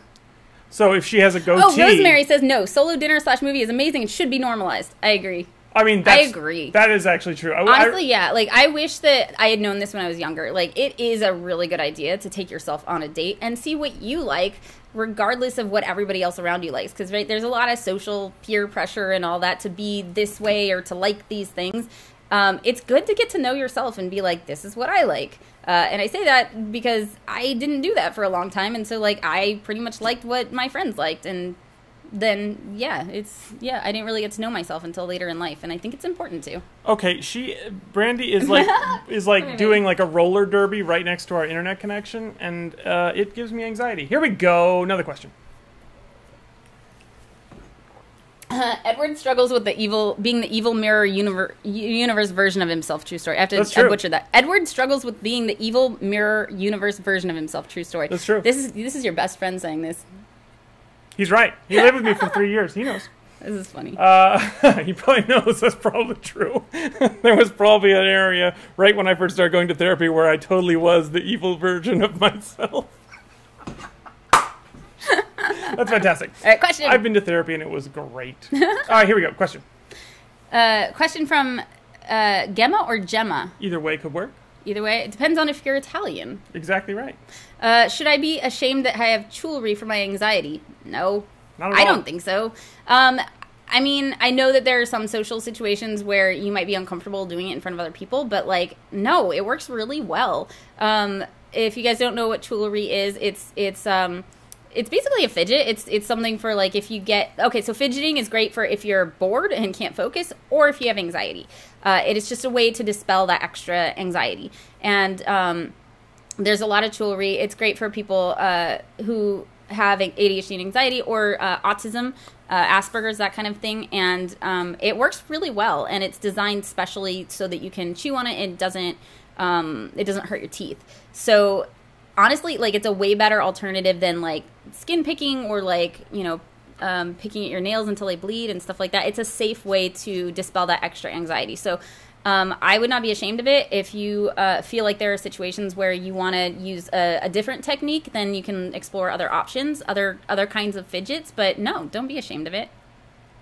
So if she has a goatee... Oh, Rosemary says no. Solo dinner / movie is amazing and should be normalized. I agree. I mean, I agree. That is actually true. Honestly, yeah. Like, I wish that I had known this when I was younger. Like, it is a really good idea to take yourself on a date and see what you like, regardless of what everybody else around you likes. Because, right, there's a lot of social peer pressure and all that to be this way or to like these things. It's good to get to know yourself and be like, this is what I like. And I say that because I didn't do that for a long time. And so, like, I pretty much liked what my friends liked. And then, I didn't really get to know myself until later in life. And I think it's important to. Okay, Brandy is like doing like a roller derby right next to our internet connection. And it gives me anxiety. Here we go. Another question. Edward struggles with being the evil mirror universe version of himself. True story. I have to butcher that. Edward struggles with being the evil mirror universe version of himself. True story. That's true. This is your best friend saying this. He's right. He lived with me for 3 years. He knows. This is funny. He probably knows that's probably true. There was probably an area right when I first started going to therapy where I totally was the evil version of myself. That's fantastic. All right, question. I've been to therapy and it was great. All right, here we go. Question. Question from Gemma or Gemma? Either way could work. Either way. It depends on if you're Italian. Exactly right. Should I be ashamed that I have jewelry for my anxiety? No. Not at all. I don't think so. I mean, I know that there are some social situations where you might be uncomfortable doing it in front of other people, but, like, no, it works really well. If you guys don't know what jewelry is, it's basically a fidget. It's something for, like, if you get... Okay, so fidgeting is great for if you're bored and can't focus or if you have anxiety. It is just a way to dispel that extra anxiety. And there's a lot of jewelry. It's great for people who have ADHD and anxiety or autism, Asperger's, that kind of thing. And it works really well. And it's designed specially so that you can chew on it and it doesn't hurt your teeth. So... honestly, like, it's a way better alternative than, like, skin picking or, like, you know, picking at your nails until they bleed and stuff like that. It's a safe way to dispel that extra anxiety. So I would not be ashamed of it. If you feel like there are situations where you want to use a different technique, then you can explore other options, other kinds of fidgets. But no, don't be ashamed of it.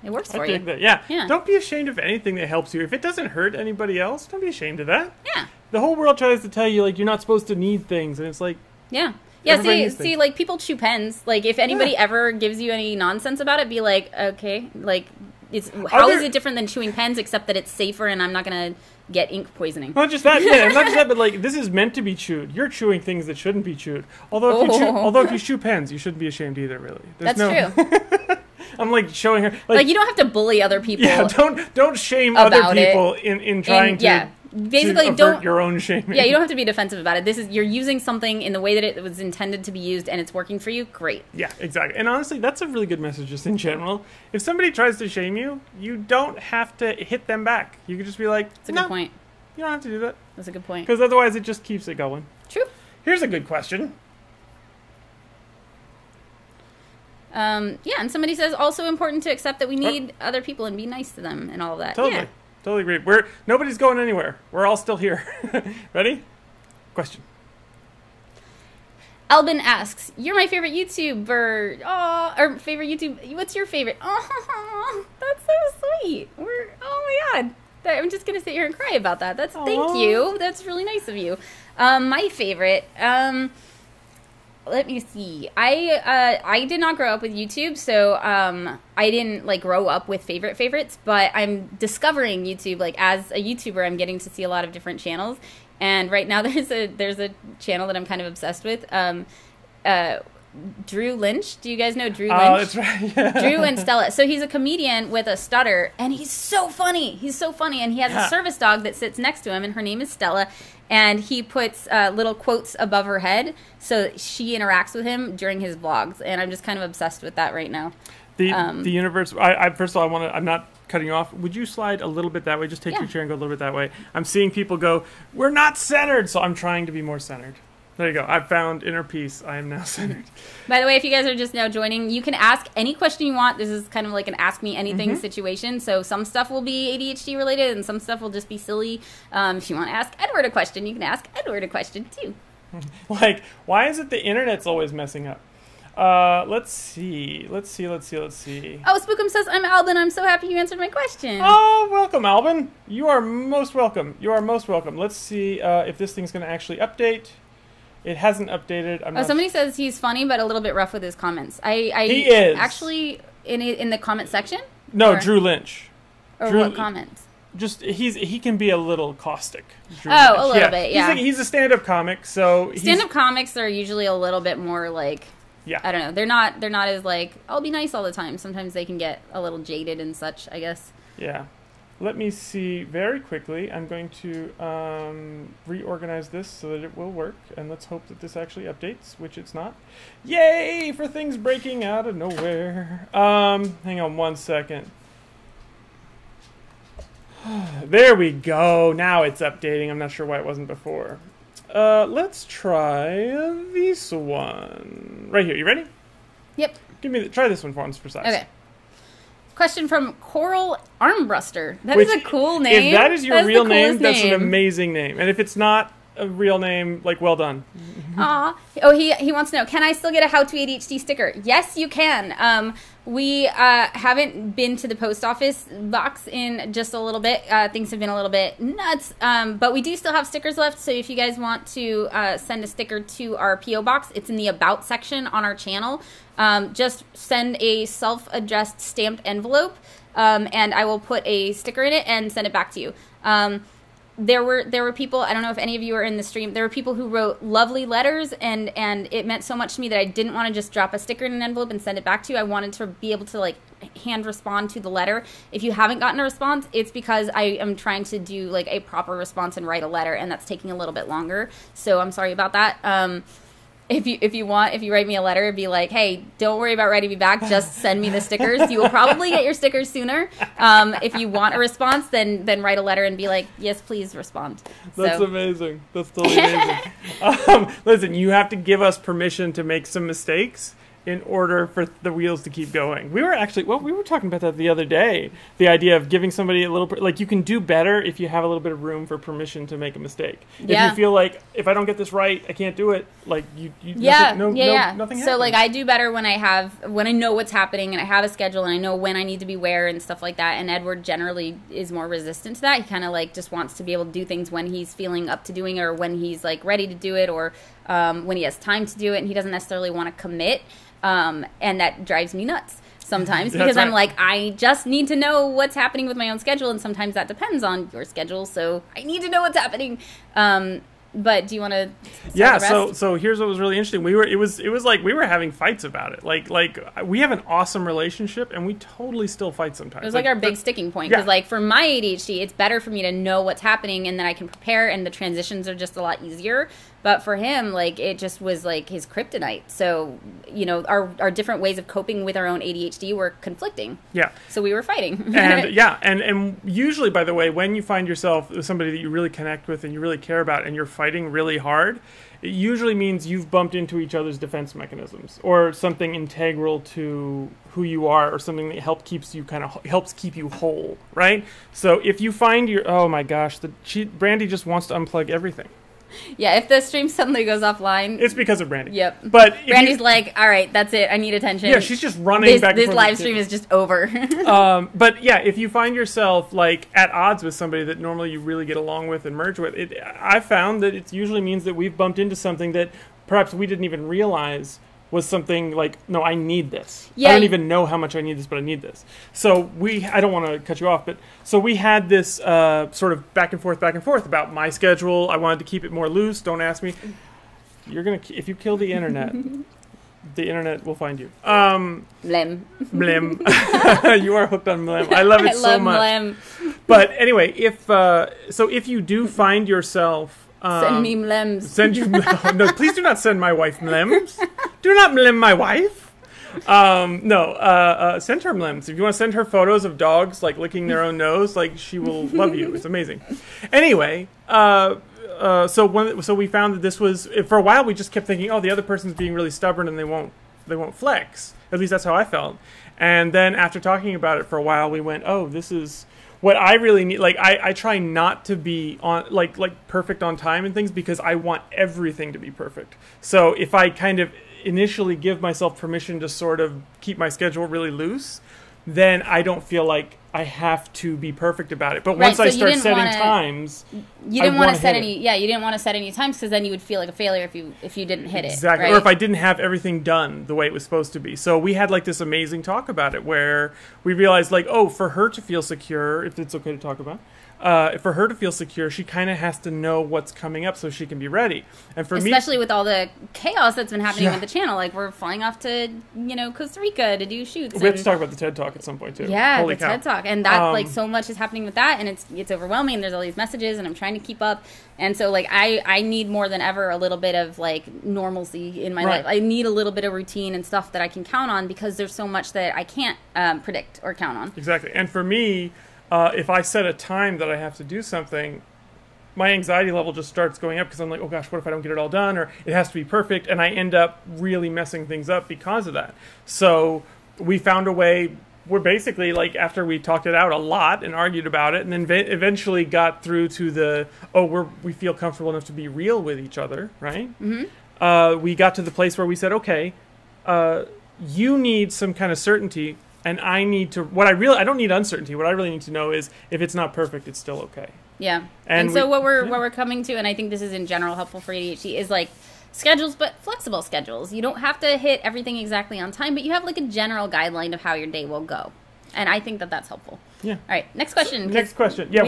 It works for you. Yeah. Don't be ashamed of anything that helps you. If it doesn't hurt anybody else, don't be ashamed of that. Yeah. The whole world tries to tell you, like, you're not supposed to need things, and it's like... Yeah, see, like, people chew pens. Like, if anybody ever gives you any nonsense about it, be like, okay, like, how is it different than chewing pens, except that it's safer and I'm not going to get ink poisoning? Not just that, but, like, this is meant to be chewed. You're chewing things that shouldn't be chewed. Although if you chew pens, you shouldn't be ashamed either, really. That's true. I'm, like, showing her... Like, you don't have to bully other people. Yeah, don't shame other people in trying to... Yeah. Basically, don't your own shaming. Yeah, you don't have to be defensive about it. You're using something in the way that it was intended to be used, and it's working for you. Great. Yeah, exactly. And honestly, that's a really good message just in general. If somebody tries to shame you, you don't have to hit them back. You can just be like, that's a good point. You don't have to do that. That's a good point. Because otherwise, it just keeps it going. True. Here's a good question. And somebody says also important to accept that we need other people and be nice to them and all of that. Totally. Yeah. Totally agree. Nobody's going anywhere. We're all still here. Ready? Question. Albin asks, "You're my favorite YouTuber. Oh, or favorite YouTube. What's your favorite? Oh, that's so sweet. Oh my god. I'm just gonna sit here and cry about that. Thank Aw. you. That's really nice of you. My favorite. Let me see. I did not grow up with YouTube, so I didn't like grow up with favorites. But I'm discovering YouTube. Like as a YouTuber, I'm getting to see a lot of different channels. And right now, there's a channel that I'm kind of obsessed with. Drew Lynch. Do you guys know Drew Lynch? Oh, that's right. Yeah. Drew and Stella. So he's a comedian with a stutter, and he's so funny. And he has a service dog that sits next to him, and her name is Stella. And he puts little quotes above her head, so she interacts with him during his vlogs. And I'm just kind of obsessed with that right now. The universe. I first of all, I'm not cutting you off. Would you slide a little bit that way? Just take your chair and go a little bit that way. I'm seeing people go, we're not centered, so I'm trying to be more centered. There you go. I've found inner peace. I am now centered. By the way, if you guys are just now joining, you can ask any question you want. This is kind of like an ask me anything situation. So some stuff will be ADHD related and some stuff will just be silly. If you want to ask Edward a question, you can ask Edward a question too. Like, why is it the internet's always messing up? Let's see. Oh, Spookum says, I'm Albin. I'm so happy you answered my question. Oh, welcome, Albin. You are most welcome. Let's see if this thing's going to actually update. It hasn't updated. Somebody says he's funny, but a little bit rough with his comments. He is. Actually, in the comment section? No, Drew Lynch. Or what comments? Just, he can be a little caustic. Drew Lynch. A little bit, yeah. He's a stand-up comic, so... Stand-up comics are usually a little bit more like... Yeah. I don't know. They're not as like, I'll be nice all the time. Sometimes they can get a little jaded and such, I guess. Yeah. Let me see very quickly. I'm going to reorganize this so that it will work. And let's hope that this actually updates, which it's not. Yay for things breaking out of nowhere. Hang on one second. There we go. Now it's updating. I'm not sure why it wasn't before. Let's try this one. Right here. You ready? Yep. Try this one for us for size. Okay. Question from Coral Armbruster. That is a cool name. If that is your real name, that's an amazing name. And if it's not a real name, like, well done. Aw. Oh, he wants to know, can I still get a How to ADHD sticker? Yes, you can. We haven't been to the post office box in just a little bit. Things have been a little bit nuts. But we do still have stickers left. So if you guys want to send a sticker to our P.O. box, it's in the About section on our channel. Just send a self-addressed stamped envelope, and I will put a sticker in it and send it back to you. There were people, I don't know if any of you are in the stream, there were people who wrote lovely letters, and it meant so much to me that I didn't want to just drop a sticker in an envelope and send it back to you. I wanted to be able to, like, hand respond to the letter. If you haven't gotten a response, it's because I am trying to do, like, a proper response and write a letter, and that's taking a little bit longer. So I'm sorry about that. If you write me a letter, be like, hey, don't worry about writing me back. Just send me the stickers. You will probably get your stickers sooner. If you want a response, then write a letter and be like, yes, please respond. That's amazing. That's totally amazing. Listen, you have to give us permission to make some mistakes in order for the wheels to keep going. We were talking about that the other day. The idea of giving somebody a little, like, you can do better if you have a little bit of room for permission to make a mistake. Yeah. If you feel like, if I don't get this right, I can't do it, like, nothing happens. So, like, I do better when I know what's happening and I have a schedule and I know when I need to be where and stuff like that. And Edward generally is more resistant to that. He kind of, like, just wants to be able to do things when he's feeling up to doing it, or when he's, like, ready to do it, or when he has time to do it, and he doesn't necessarily want to commit. And that drives me nuts sometimes because I'm like, I just need to know what's happening with my own schedule, and sometimes that depends on your schedule, so I need to know what's happening. But do you want to? Yeah. So here's what was really interesting. It was like we were having fights about it. Like we have an awesome relationship, and we totally still fight sometimes. It was like our big sticking point, because like for my ADHD, it's better for me to know what's happening, and then I can prepare, and the transitions are just a lot easier. But for him, like, it just was like his kryptonite. So, you know, our different ways of coping with our own ADHD were conflicting. Yeah. So we were fighting. And usually, by the way, when you find yourself with somebody that you really connect with and you really care about, and you're fighting really hard, it usually means you've bumped into each other's defense mechanisms, or something integral to who you are, or something that helps keep you whole, right? So if you find oh my gosh, Brandy just wants to unplug everything. Yeah, if the stream suddenly goes offline, it's because of Brandy. Yep. But Brandy's like, all right, that's it. I need attention. Yeah, she's just running back and forth. This live stream is just over. But yeah, if you find yourself like at odds with somebody that normally you really get along with and merge with, I found that it usually means that we've bumped into something that perhaps we didn't even realize was something like, no, I need this. Yeah, I don't even know how much I need this, but I need this. So I don't want to cut you off, but so we had this sort of back and forth about my schedule. I wanted to keep it more loose. Don't ask me. If you kill the internet, the internet will find you. Mlem. Mlem. You are hooked on Mlem. I love it so much. Mlem. But anyway, if you do find yourself, send me mlems. No, please do not send my wife mlems. Do not mlem my wife. Send her mlems. If you want to send her photos of dogs like licking their own nose, like she will love you. It's amazing. Anyway, so we found that this was, for a while we just kept thinking, oh, the other person's being really stubborn and they won't flex. At least that's how I felt. And then after talking about it for a while, we went, oh, this is what I really need. Like I try not to be on like perfect on time and things because I want everything to be perfect. So if I kind of initially give myself permission to sort of keep my schedule really loose, then I don't feel like I have to be perfect about it. But once I start setting times, you didn't want to set any. Yeah, you didn't want to set any times because then you would feel like a failure if you didn't hit it. Exactly, right? Or if I didn't have everything done the way it was supposed to be. So we had like this amazing talk about it where we realized like, oh, for her to feel secure, if it's okay to talk about. For her to feel secure, she kind of has to know what's coming up so she can be ready. And for especially with all the chaos that's been happening with the channel, like we're flying off to Costa Rica to do shoots. We have to talk about the TED Talk at some point too. Yeah, Holy cow. TED Talk, and that like so much is happening with that, and it's overwhelming. And there's all these messages, and I'm trying to keep up. And so like I need more than ever a little bit of like normalcy in my life. I need a little bit of routine and stuff that I can count on because there's so much that I can't predict or count on. Exactly, and for me. If I set a time that I have to do something, my anxiety level just starts going up because I'm like, oh gosh, what if I don't get it all done? Or it has to be perfect. And I end up really messing things up because of that. So we found a way, we're basically like, after we talked it out a lot and argued about it, and then eventually got through to we feel comfortable enough to be real with each other, right? Mm-hmm. We got to the place where we said, okay, you need some kind of certainty. And I need to, I don't need uncertainty. What I really need to know is if it's not perfect, it's still okay. Yeah. And so what we're coming to, and I think this is in general helpful for ADHD, is like schedules, but flexible schedules. You don't have to hit everything exactly on time, but you have like a general guideline of how your day will go. And I think that that's helpful. Yeah. All right. Next question. Next question. Yeah,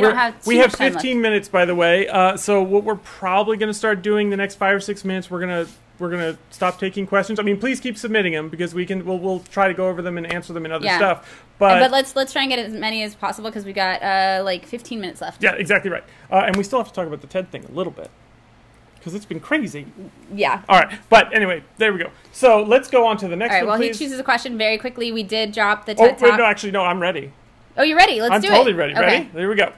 we have 15 minutes, by the way. So what we're probably going to start doing the next 5 or 6 minutes, we're gonna stop taking questions. I mean, please keep submitting them because we'll try to go over them and answer them and other stuff. But let's try and get as many as possible because we got like 15 minutes left. Yeah, exactly right. And we still have to talk about the TED thing a little bit because it's been crazy. Yeah. All right, but anyway, there we go. So let's go on to the next one. All right. Well, please. he chooses a question very quickly. We did drop the TED Talk. No, I'm ready. Oh, you're ready. Let's do it. I'm totally ready. Okay. Ready? There we go.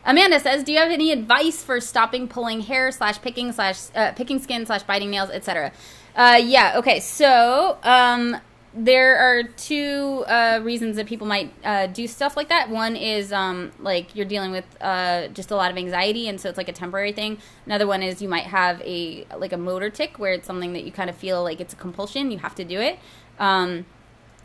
Amanda says, do you have any advice for stopping pulling hair / picking skin / biting nails, etc.? Yeah, okay. So there are two reasons that people might do stuff like that. One is like you're dealing with just a lot of anxiety, and so it's like a temporary thing. Another one is you might have a motor tic where it's something that you kind of feel like it's a compulsion. You have to do it.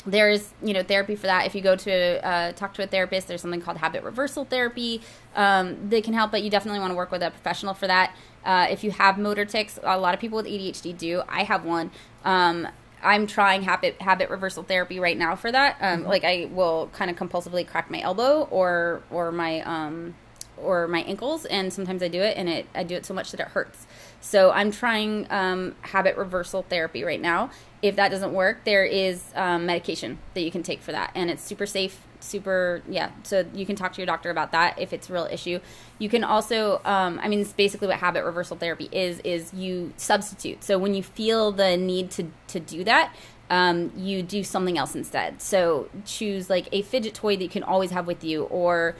There's, therapy for that. If you go to talk to a therapist, there's something called habit reversal therapy that can help, but you definitely want to work with a professional for that. If you have motor tics, a lot of people with ADHD do. I have one. I'm trying habit reversal therapy right now for that. Like I will kind of compulsively crack my elbow or my ankles, and sometimes I do it, and I do it so much that it hurts. So I'm trying habit reversal therapy right now. If that doesn't work, there is medication that you can take for that, and it's super safe, so you can talk to your doctor about that if it's a real issue. You can also, it's basically what habit reversal therapy is you substitute. So when you feel the need to do that, you do something else instead. So choose like a fidget toy that you can always have with you, or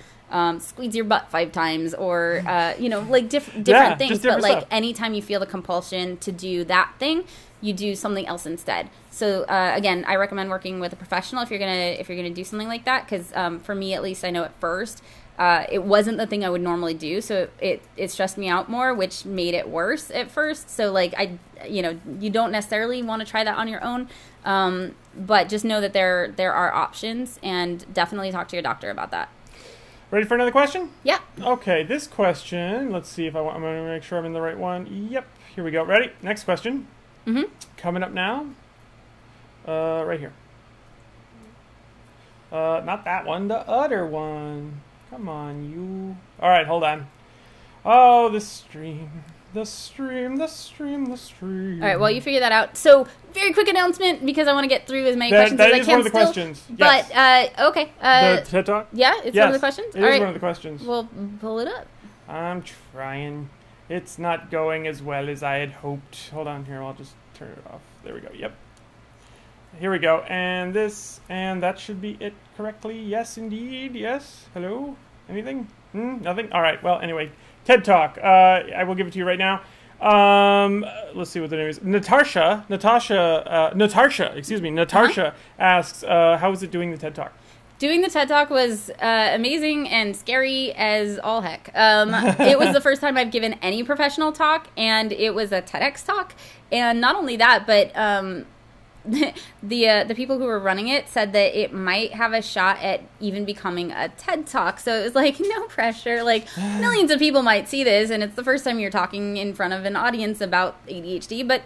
squeeze your butt 5 times, or like different things. But like anytime you feel the compulsion to do that thing, you do something else instead. So again, I recommend working with a professional if you're gonna do something like that, because for me at least, I know at first It wasn't the thing I would normally do, so it stressed me out more, which made it worse at first. So like you don't necessarily want to try that on your own, but just know that there are options, and definitely talk to your doctor about that. Ready for another question? Yeah. Okay, this question, let's see if I'm going to make sure I'm in the right one. Yep, here we go. Ready? Next question. Coming up now. Right here. Not that one, the other one. Come on, you. All right, hold on. Oh, the stream. The stream, the stream, the stream. All right, well, you figure that out. So, very quick announcement, because I want to get through as many questions as I can. That is one of the questions. But, yes. Okay. The TED Talk? Yeah, it's one of the questions? It is one of the questions. Well, pull it up. I'm trying. It's not going as well as I had hoped. Hold on here, I'll just turn it off. There we go, yep. Here we go, and this, and that should be it correctly. Yes, indeed, yes. Hello? Anything? Nothing? All right, well, anyway. TED Talk. I will give it to you right now. Let's see what the name is. Natasha asks, how is it doing the TED Talk? Doing the TED Talk was amazing and scary as all heck. It was the first time I've given any professional talk, and it was a TEDx talk. And not only that, but the people who were running it said that it might have a shot at even becoming a TED Talk. So it was like, no pressure. Like, millions of people might see this, and it's the first time you're talking in front of an audience about ADHD, but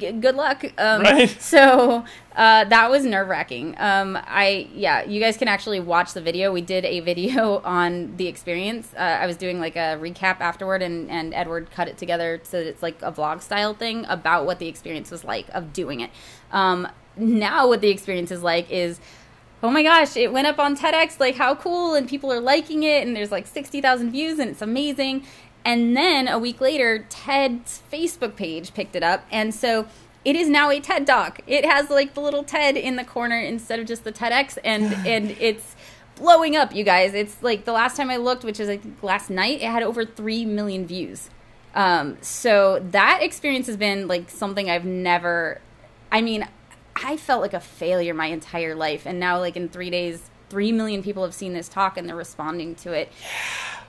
good luck. Right. So that was nerve-wracking. You guys can actually watch the video. We did a video on the experience. I was doing like a recap afterward, and Edward cut it together so that it's like a vlog style thing about what the experience was like of doing it. Now what the experience is like is, oh my gosh, it went up on TEDx, like how cool, and people are liking it, and there's like 60,000 views, and it's amazing. And then a week later, TED's Facebook page picked it up, and so it is now a TED Talk. It has like the little TED in the corner instead of just the TEDx, and it's blowing up, you guys. It's like the last time I looked, which is like last night, it had over 3 million views. So that experience has been like something I've never, I felt like a failure my entire life, and now like in 3 days, 3 million people have seen this talk and they're responding to it.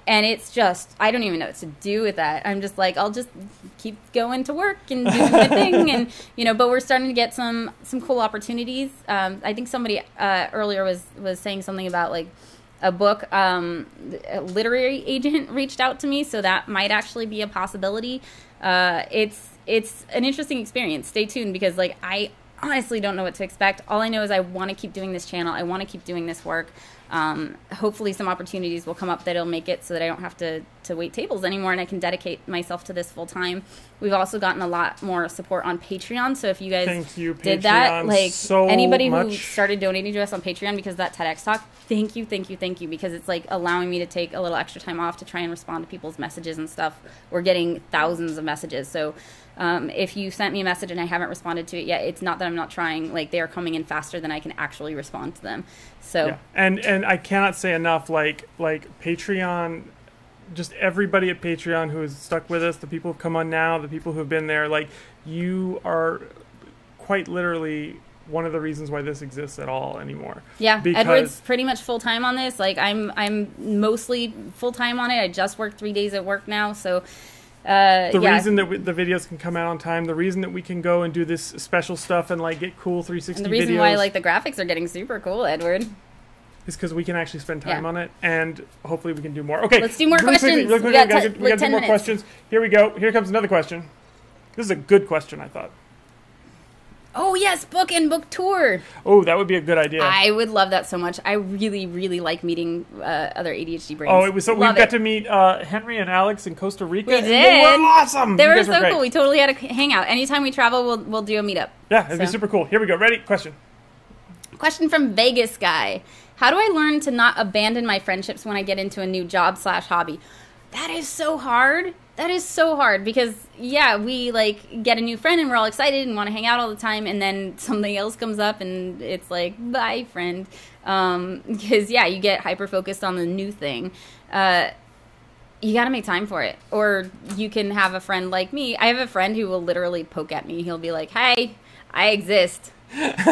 And it's just, I don't even know what to do with that. I'm just like, I'll just keep going to work and doing my thing. And, but we're starting to get some cool opportunities. I think somebody earlier was saying something about like a book. A literary agent reached out to me, so that might actually be a possibility. It's an interesting experience. Stay tuned, because like I honestly don't know what to expect. All I know is I want to keep doing this channel. I want to keep doing this work. Hopefully some opportunities will come up that'll make it so that I don't have to wait tables anymore, and I can dedicate myself to this full time. We've also gotten a lot more support on Patreon, so if you guys did that, like anybody who started donating to us on Patreon because of that TEDx talk, thank you, because it's like allowing me to take a little extra time off to try and respond to people's messages and stuff. We're getting thousands of messages, so if you sent me a message and I haven't responded to it yet, it's not that I'm not trying. Like, they are coming in faster than I can actually respond to them. So yeah. And I cannot say enough, like Patreon, just everybody at Patreon who has stuck with us, the people who've come on now, the people who've been there, like, you are quite literally one of the reasons why this exists at all anymore. Yeah, because Edward's pretty much full time on this. Like, I'm mostly full time on it. I just work 3 days at work now, so the reason that the videos can come out on time, the reason that we can go and do this special stuff and like get cool 360 and the reason why like the graphics are getting super cool, Edward, is because we can actually spend time on it, and hopefully we can do more. Okay, let's do more questions. We got to do more questions. Here we go. Here comes another question. This is a good question, I thought. Oh, yes, book and book tour. Oh, that would be a good idea. I would love that so much. I really, really like meeting other ADHD brains. Oh, it was so we got to meet Henry and Alex in Costa Rica. We did. They were awesome. They were so cool. We totally had a hangout. Anytime we travel, we'll do a meetup. Yeah, it'd be super cool. Here we go. Ready? Question. Question from Vegas Guy. How do I learn to not abandon my friendships when I get into a new job/hobby? That is so hard. That is so hard because, yeah, we, like, get a new friend and we're all excited and want to hang out all the time, and then something else comes up and it's like, bye, friend. Because, yeah, you get hyper-focused on the new thing. You got to make time for it. Or you can have a friend like me. I have a friend who will literally poke at me. He'll be like, hey, I exist.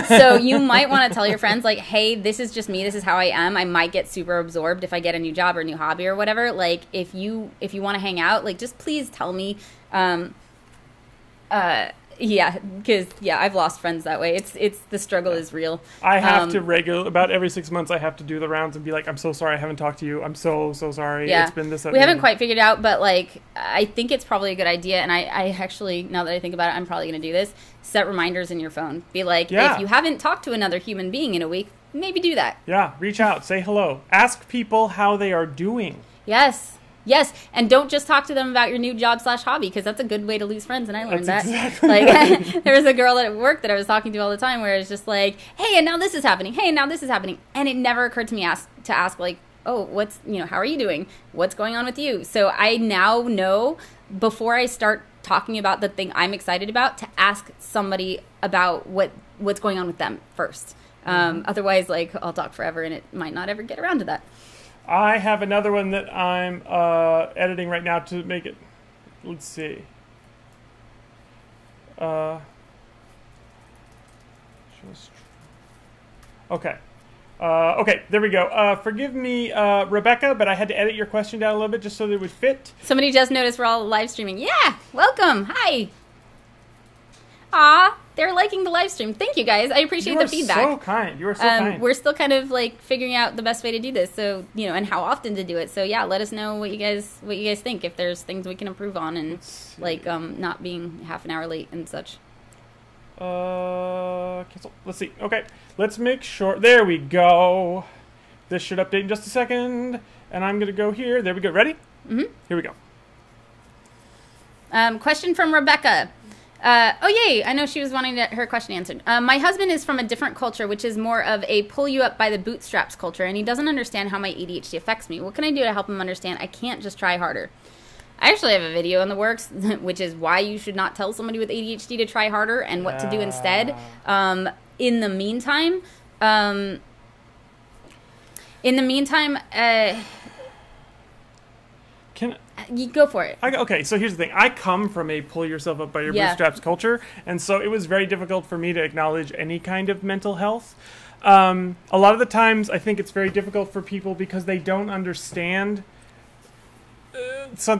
So you might want to tell your friends, like, hey, this is just me. This is how I am. I might get super absorbed if I get a new job or a new hobby or whatever. Like, if you want to hang out, like, just please tell me. Yeah, because I've lost friends that way. It's the struggle is real. I have to about every 6 months I have to do the rounds and be like, I'm so sorry I haven't talked to you. I'm so sorry. Yeah. It's been this. We haven't quite figured out, but like I think it's probably a good idea. And I actually, now that I think about it, I'm probably going to do this. Set reminders in your phone. Be like, if you haven't talked to another human being in a week, maybe do that. Yeah, reach out, say hello, ask people how they are doing. Yes, and don't just talk to them about your new job/hobby, because that's a good way to lose friends, and I learned that's that. Exactly like, there was a girl at work that I was talking to all the time where it's just like, hey, and now this is happening. Hey, and now this is happening. And it never occurred to me to ask like, oh, how are you doing? What's going on with you? So I now know, before I start talking about the thing I'm excited about, to ask somebody about what's going on with them first. Otherwise, like, I'll talk forever, and it might not ever get around to that. I have another one that I'm editing right now to make it. Let's see. Okay. Okay, there we go. Forgive me, Rebecca, but I had to edit your question down a little bit just so that it would fit. Somebody just noticed we're all live streaming. Yeah, welcome. Hi. Aw, they're liking the live stream. Thank you, guys. I appreciate the feedback. You are so kind. You are so kind. We're still kind of like figuring out the best way to do this, so and how often to do it. So yeah, let us know what you guys think. If there's things we can improve on, and like not being half an hour late and such. Cancel. Let's see. Okay, let's make sure. There we go. This should update in just a second, and I'm gonna go here. There we go. Ready? Mm-hmm. Here we go. Question from Rebecca. Oh, yay. I know she was wanting her question answered. My husband is from a different culture, which is more of a pull you up by the bootstraps culture, and he doesn't understand how my ADHD affects me. What can I do to help him understand I can't just try harder? I actually have a video in the works, which is why you should not tell somebody with ADHD to try harder and what to do instead. In the meantime, you go for it. Okay, so here's the thing. I come from a pull yourself up by your bootstraps culture, and so it was very difficult for me to acknowledge any kind of mental health. A lot of the times, I think it's very difficult for people because they don't understand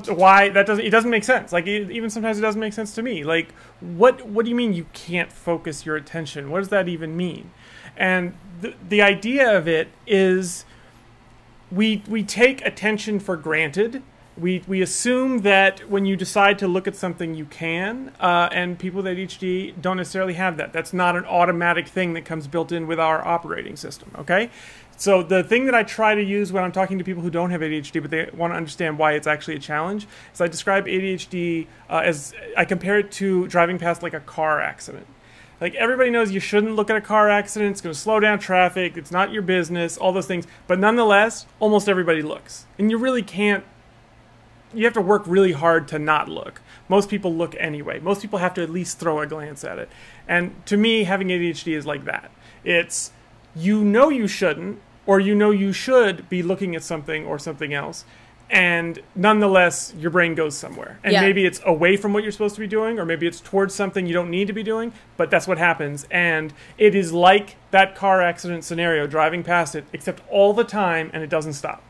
why it doesn't make sense. Like, even sometimes it doesn't make sense to me. Like, what do you mean you can't focus your attention? What does that even mean? And the idea of it is we take attention for granted. We assume that when you decide to look at something, you can, and people with ADHD don't necessarily have that. That's not an automatic thing that comes built in with our operating system, okay? So the thing that I try to use when I'm talking to people who don't have ADHD, but they want to understand why it's actually a challenge, is I describe ADHD as, I compare it to driving past like a car accident. Like, everybody knows you shouldn't look at a car accident. It's going to slow down traffic. It's not your business, all those things. But nonetheless, almost everybody looks. And you really can't. You have to work really hard to not look. Most people look anyway. Most people have to at least throw a glance at it. And to me, having ADHD is like that. It's, you shouldn't, or you should be looking at something or something else. And nonetheless, your brain goes somewhere. And maybe it's away from what you're supposed to be doing, or maybe it's towards something you don't need to be doing, but that's what happens. And it is like that car accident scenario, driving past it, except all the time, and it doesn't stop.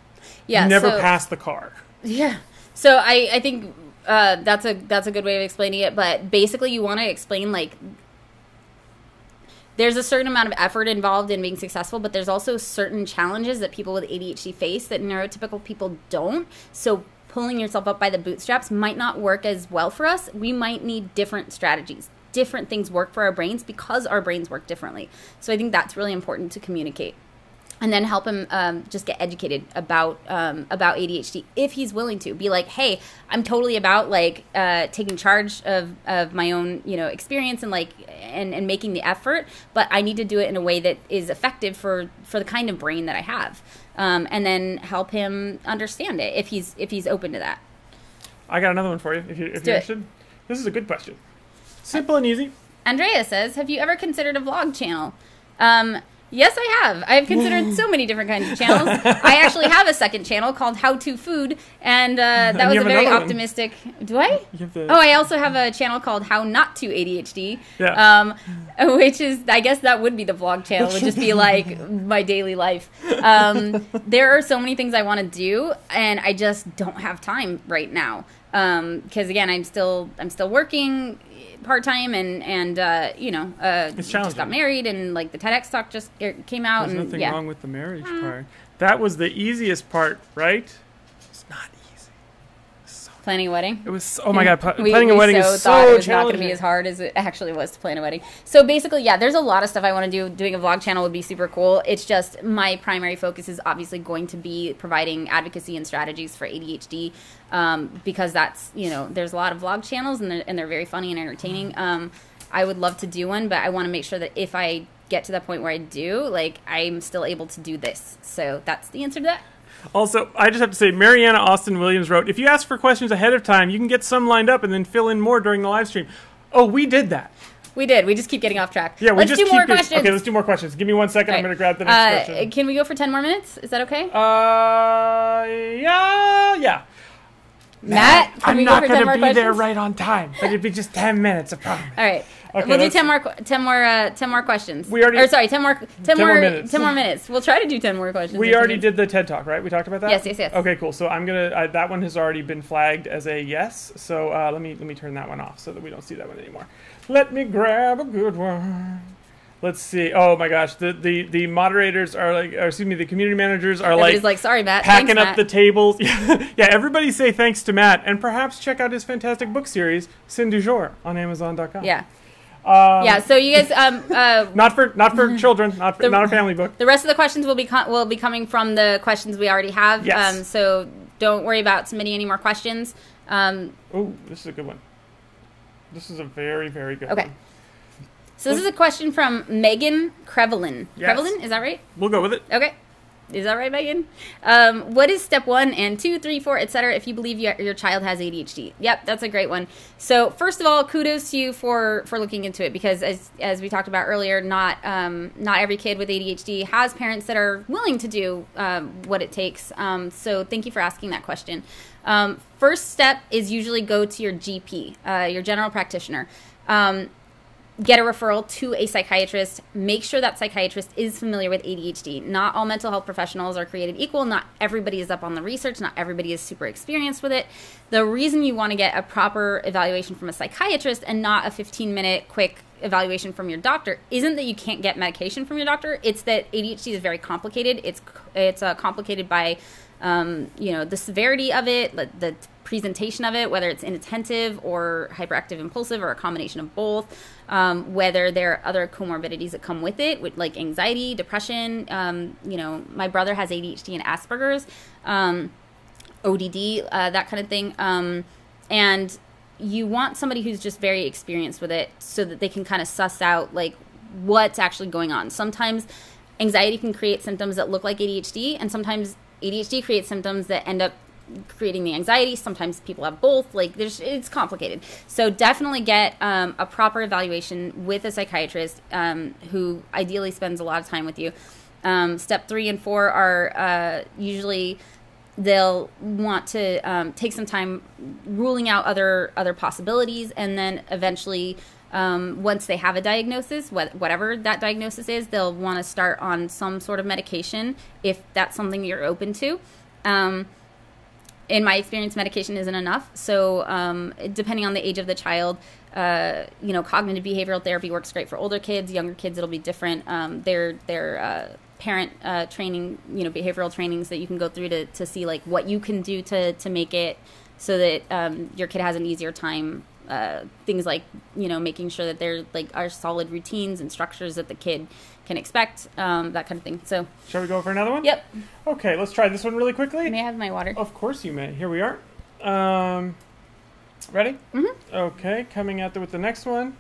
Yeah, you never pass the car. Yeah. So I think that's a good way of explaining it. But basically, you want to explain, like, there's a certain amount of effort involved in being successful, but there's also certain challenges that people with ADHD face that neurotypical people don't. So pulling yourself up by the bootstraps might not work as well for us. We might need different strategies. Different things work for our brains because our brains work differently. So I think that's really important to communicate. And then help him just get educated about ADHD if he's willing to. Be like, hey, I'm totally about like taking charge of my own experience and like and making the effort, but I need to do it in a way that is effective for the kind of brain that I have. And then help him understand it if he's open to that. I got another one for you if you're interested. This is a good question. Simple and easy. Andrea says, have you ever considered a vlog channel? Yes, I have. I've considered so many different kinds of channels. I actually have a second channel called How To Food, and that was a very optimistic. Do I? I also have a channel called How Not To ADHD. Yeah. Which is, I guess that would be the vlog channel. It would just be like my daily life. There are so many things I want to do, and I just don't have time right now. Because again, I'm still working part-time and it's just got married, and like the TEDx talk just came out. There's and nothing wrong with the marriage part. That was the easiest part, right? It's not easy. Planning a wedding. It was, oh my God, planning a wedding is so challenging. It was not going to be as hard as it actually was to plan a wedding. So basically, yeah, there's a lot of stuff I want to do. Doing a vlog channel would be super cool. It's just my primary focus is obviously going to be providing advocacy and strategies for ADHD, because that's, there's a lot of vlog channels, and they're very funny and entertaining. I would love to do one, but I want to make sure that if I get to that point where I do, like, I'm still able to do this. So that's the answer to that. Also, I just have to say, Mariana Austin Williams wrote, if you ask for questions ahead of time, you can get some lined up and then fill in more during the live stream. Oh, we did that. We did. We just keep getting off track. Yeah, let's do more questions. Okay, let's do more questions. Give me 1 second. Right. I'm going to grab the next question. Can we go for 10 more minutes? Is that okay? Yeah. Matt, I'm not going to be there right on time, but it'd be just 10 minutes, I promise. All right. Okay, we'll do 10 more questions. 10 more minutes. We'll try to do 10 more questions. We already did the TED Talk, right? We talked about that? Yes. Okay, cool. So I'm going to, that one has already been flagged as a yes. So let me turn that one off so that we don't see that one anymore. Let me grab a good one. Let's see. Oh my gosh, the moderators are like, or excuse me, the community managers are like, sorry, Matt. Packing Thanks, up the tables. Yeah, everybody say thanks to Matt, and perhaps check out his fantastic book series, Sin du Jour, on Amazon.com. Yeah. So you guys, not for children, not a family book. The rest of the questions will be coming from the questions we already have. Yes. So don't worry about submitting any more questions. Oh, this is a good one. This is a very, very good one. So this is a question from Megan Crevelin. Yes. Crevelin, is that right? We'll go with it. Okay. Is that right, Megan? What is step 1 and 2, 3, 4, etc. if you believe your child has ADHD? Yep, that's a great one. So first of all, kudos to you for looking into it, because as we talked about earlier, not every kid with ADHD has parents that are willing to do what it takes. So thank you for asking that question. First step is usually go to your GP, your general practitioner. Get a referral to a psychiatrist. Make sure that psychiatrist is familiar with ADHD. Not all mental health professionals are created equal. Not everybody is up on the research. Not everybody is super experienced with it. The reason you want to get a proper evaluation from a psychiatrist and not a 15-minute quick evaluation from your doctor isn't that you can't get medication from your doctor. It's that ADHD is very complicated. It's complicated by the severity of it, the presentation of it, whether it's inattentive or hyperactive impulsive or a combination of both, whether there are other comorbidities that come with it, like anxiety, depression. My brother has ADHD and Asperger's, ODD, that kind of thing. And you want somebody who's just very experienced with it so that they can kind of suss out like what's actually going on. Sometimes anxiety can create symptoms that look like ADHD, and sometimes ADHD creates symptoms that end up creating the anxiety. Sometimes people have both. It's complicated. So definitely get a proper evaluation with a psychiatrist who ideally spends a lot of time with you. Step 3 and 4 are usually they'll want to take some time ruling out other possibilities, and then eventually once they have a diagnosis, whatever that diagnosis is, they'll want to start on some sort of medication if that's something you're open to. In my experience, medication isn't enough. So depending on the age of the child, cognitive behavioral therapy works great for older kids. Younger kids, it'll be different. Their parent training, behavioral trainings that you can go through to see like what you can do to make it so that your kid has an easier time. Things like, making sure that there are solid routines and structures that the kid can expect, that kind of thing. So, shall we go for another one? Yep. Okay, let's try this one really quickly. May I have my water? Of course you may. Here we are. Ready? Mm-hmm. Okay, coming at with the next one.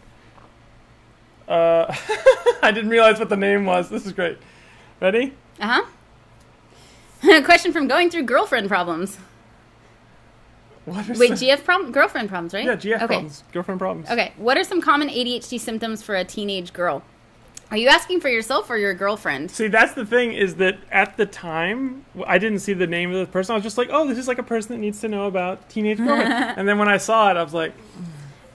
I didn't realize what the name was. This is great. Ready? Uh-huh. Question from Going Through Girlfriend Problems. Girlfriend problems, right? Yeah, GF problems. Girlfriend problems. Okay. What are some common ADHD symptoms for a teenage girl? Are you asking for yourself or your girlfriend? See, that's the thing, is that at the time, I didn't see the name of the person. I was just like, oh, this is like a person that needs to know about teenage girlfriend. And then when I saw it, I was like...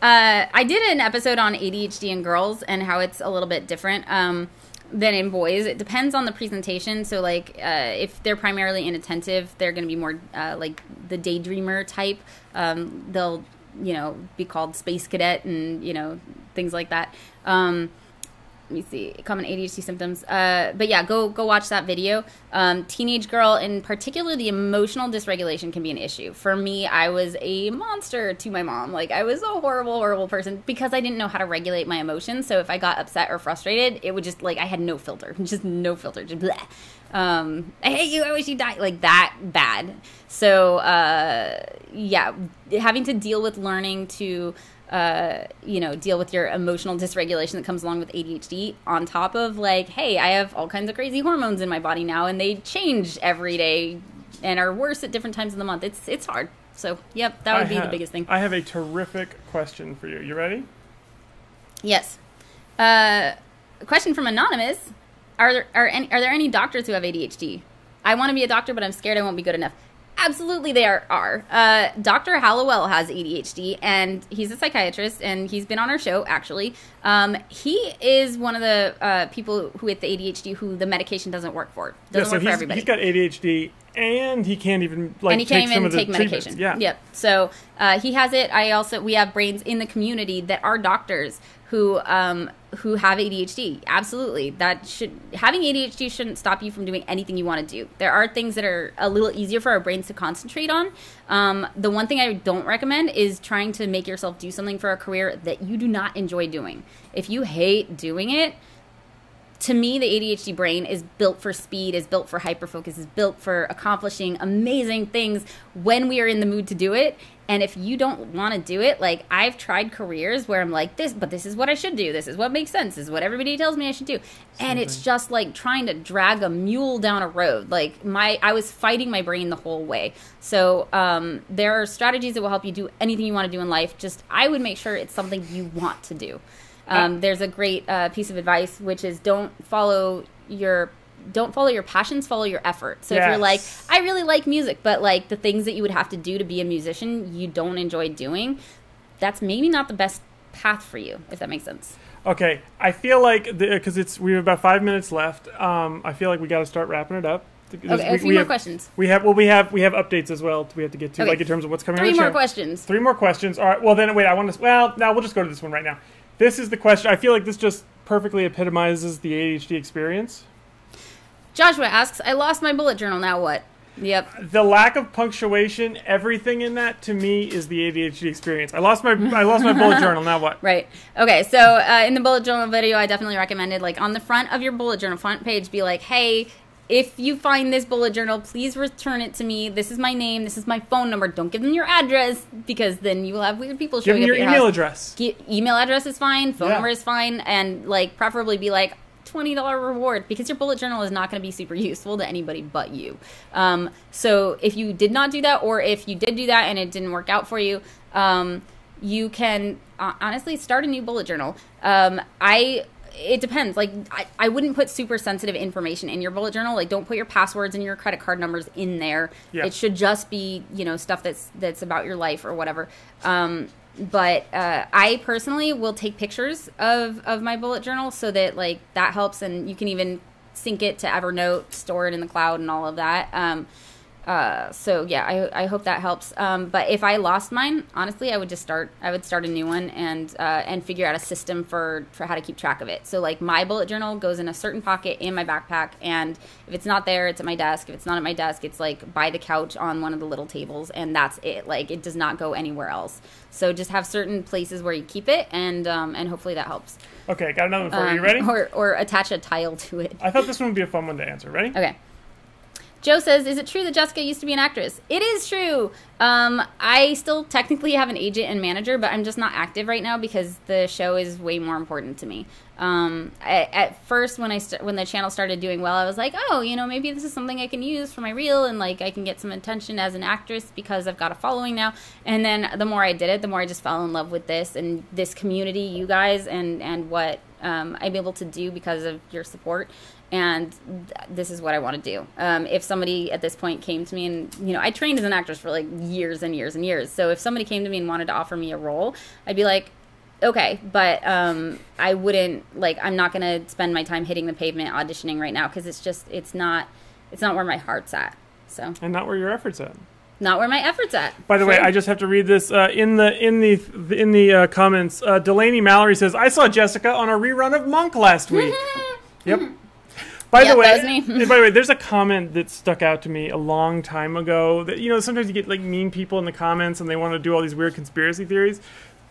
I did an episode on ADHD in girls and how it's a little bit different than in boys. It depends on the presentation. So, like, if they're primarily inattentive, they're going to be more like the daydreamer type. They'll, be called space cadet and, things like that. Let me see, common ADHD symptoms. But yeah, go watch that video. Teenage girl, in particular, the emotional dysregulation can be an issue. For me, I was a monster to my mom. Like, I was a horrible, horrible person because I didn't know how to regulate my emotions. So if I got upset or frustrated, it would just, like, I had no filter. Just no filter. Just bleh. I hate you, I wish you died. Like, that bad. So, yeah, having to deal with learning to... deal with your emotional dysregulation that comes along with ADHD on top of like, hey, I have all kinds of crazy hormones in my body now and they change every day and are worse at different times of the month. It's hard. So, yep, that would be the biggest thing. I have a terrific question for you. You ready? Yes. A question from Anonymous. Are there any doctors who have ADHD? I want to be a doctor, but I'm scared I won't be good enough. Absolutely, there are. Dr. Hallowell has ADHD, and he's a psychiatrist, and he's been on our show, actually. He is one of the people who with the ADHD who the medication doesn't work for. Doesn't work for everybody. He's got ADHD, and he can't even take medication. Yeah. Yep. So he has it. We have brains in the community that are doctors who have ADHD. Absolutely. Having ADHD shouldn't stop you from doing anything you want to do. There are things that are a little easier for our brains to concentrate on. The one thing I don't recommend is trying to make yourself do something for a career that you do not enjoy doing. If you hate doing it, to me, the ADHD brain is built for speed, is built for hyperfocus, is built for accomplishing amazing things when we are in the mood to do it. And if you don't want to do it, like I've tried careers where I'm like this is what I should do. This is what makes sense. This is what everybody tells me I should do. And it's just like trying to drag a mule down a road. Like I was fighting my brain the whole way. So there are strategies that will help you do anything you want to do in life. Just I would make sure it's something you want to do. There's a great piece of advice, which is don't follow your passions, follow your effort. So if you're like, I really like music, but like the things that you would have to do to be a musician, you don't enjoy doing, that's maybe not the best path for you, if that makes sense. Okay. I feel like, because we have about 5 minutes left, I feel like we got to start wrapping it up. Okay, a few more questions. We have updates as well we have to get to, like in terms of what's coming on the show. 3 more questions. All right. Well, then, wait, now we'll just go to this one right now. This is the question. I feel like this just perfectly epitomizes the ADHD experience. Joshua asks, I lost my bullet journal, now what? Yep. The lack of punctuation, everything in that, to me, is the ADHD experience. I lost my bullet journal, now what? Right. Okay, so in the bullet journal video, I definitely recommended, like, on the front of your bullet journal, front page, be like, hey, if you find this bullet journal, please return it to me. This is my name. This is my phone number. Don't give them your address, because then you will have weird people showing up at your house. Give them your email address. Email address is fine. Phone number is fine. And, like, preferably be like, $20 reward, because your bullet journal is not going to be super useful to anybody but you. So if you did not do that, or if you did do that and it didn't work out for you, you can honestly start a new bullet journal. It depends. Like, I wouldn't put super sensitive information in your bullet journal. Like, don't put your passwords and your credit card numbers in there. Yeah. It should just be, stuff that's about your life or whatever. But I personally will take pictures of my bullet journal so that, like, that helps, and you can even sync it to Evernote, store it in the cloud, and all of that. So yeah, I hope that helps. But if I lost mine, honestly, I would start a new one and figure out a system for how to keep track of it. So, like, my bullet journal goes in a certain pocket in my backpack, and if it's not there, it's at my desk. If it's not at my desk, it's like by the couch on one of the little tables, and that's it. Like, it does not go anywhere else. So just have certain places where you keep it, and hopefully that helps. Okay, got another one for you. You ready? Or attach a tile to it. I thought this one would be a fun one to answer. Ready? Okay. Joe says, is it true that Jessica used to be an actress? It is true. I still technically have an agent and manager, but I'm just not active right now because the show is way more important to me. At first, when the channel started doing well, I was like, oh, maybe this is something I can use for my reel, and, like, I can get some attention as an actress because I've got a following now. And then the more I did it, the more I just fell in love with this and this community, you guys, and what I'm able to do because of your support. And this is what I want to do. If somebody at this point came to me and, I trained as an actress for like years and years and years. So if somebody came to me and wanted to offer me a role, I'd be like, okay, but I wouldn't, I'm not going to spend my time hitting the pavement auditioning right now because it's not where my heart's at. So. And not where your effort's at. Not where my effort's at. By the way, I just have to read this in the comments. Delaney Mallory says, "I saw Jessica on a rerun of Monk last week." Yep. By the way, there's a comment that stuck out to me a long time ago. That sometimes you get like mean people in the comments and they want to do all these weird conspiracy theories.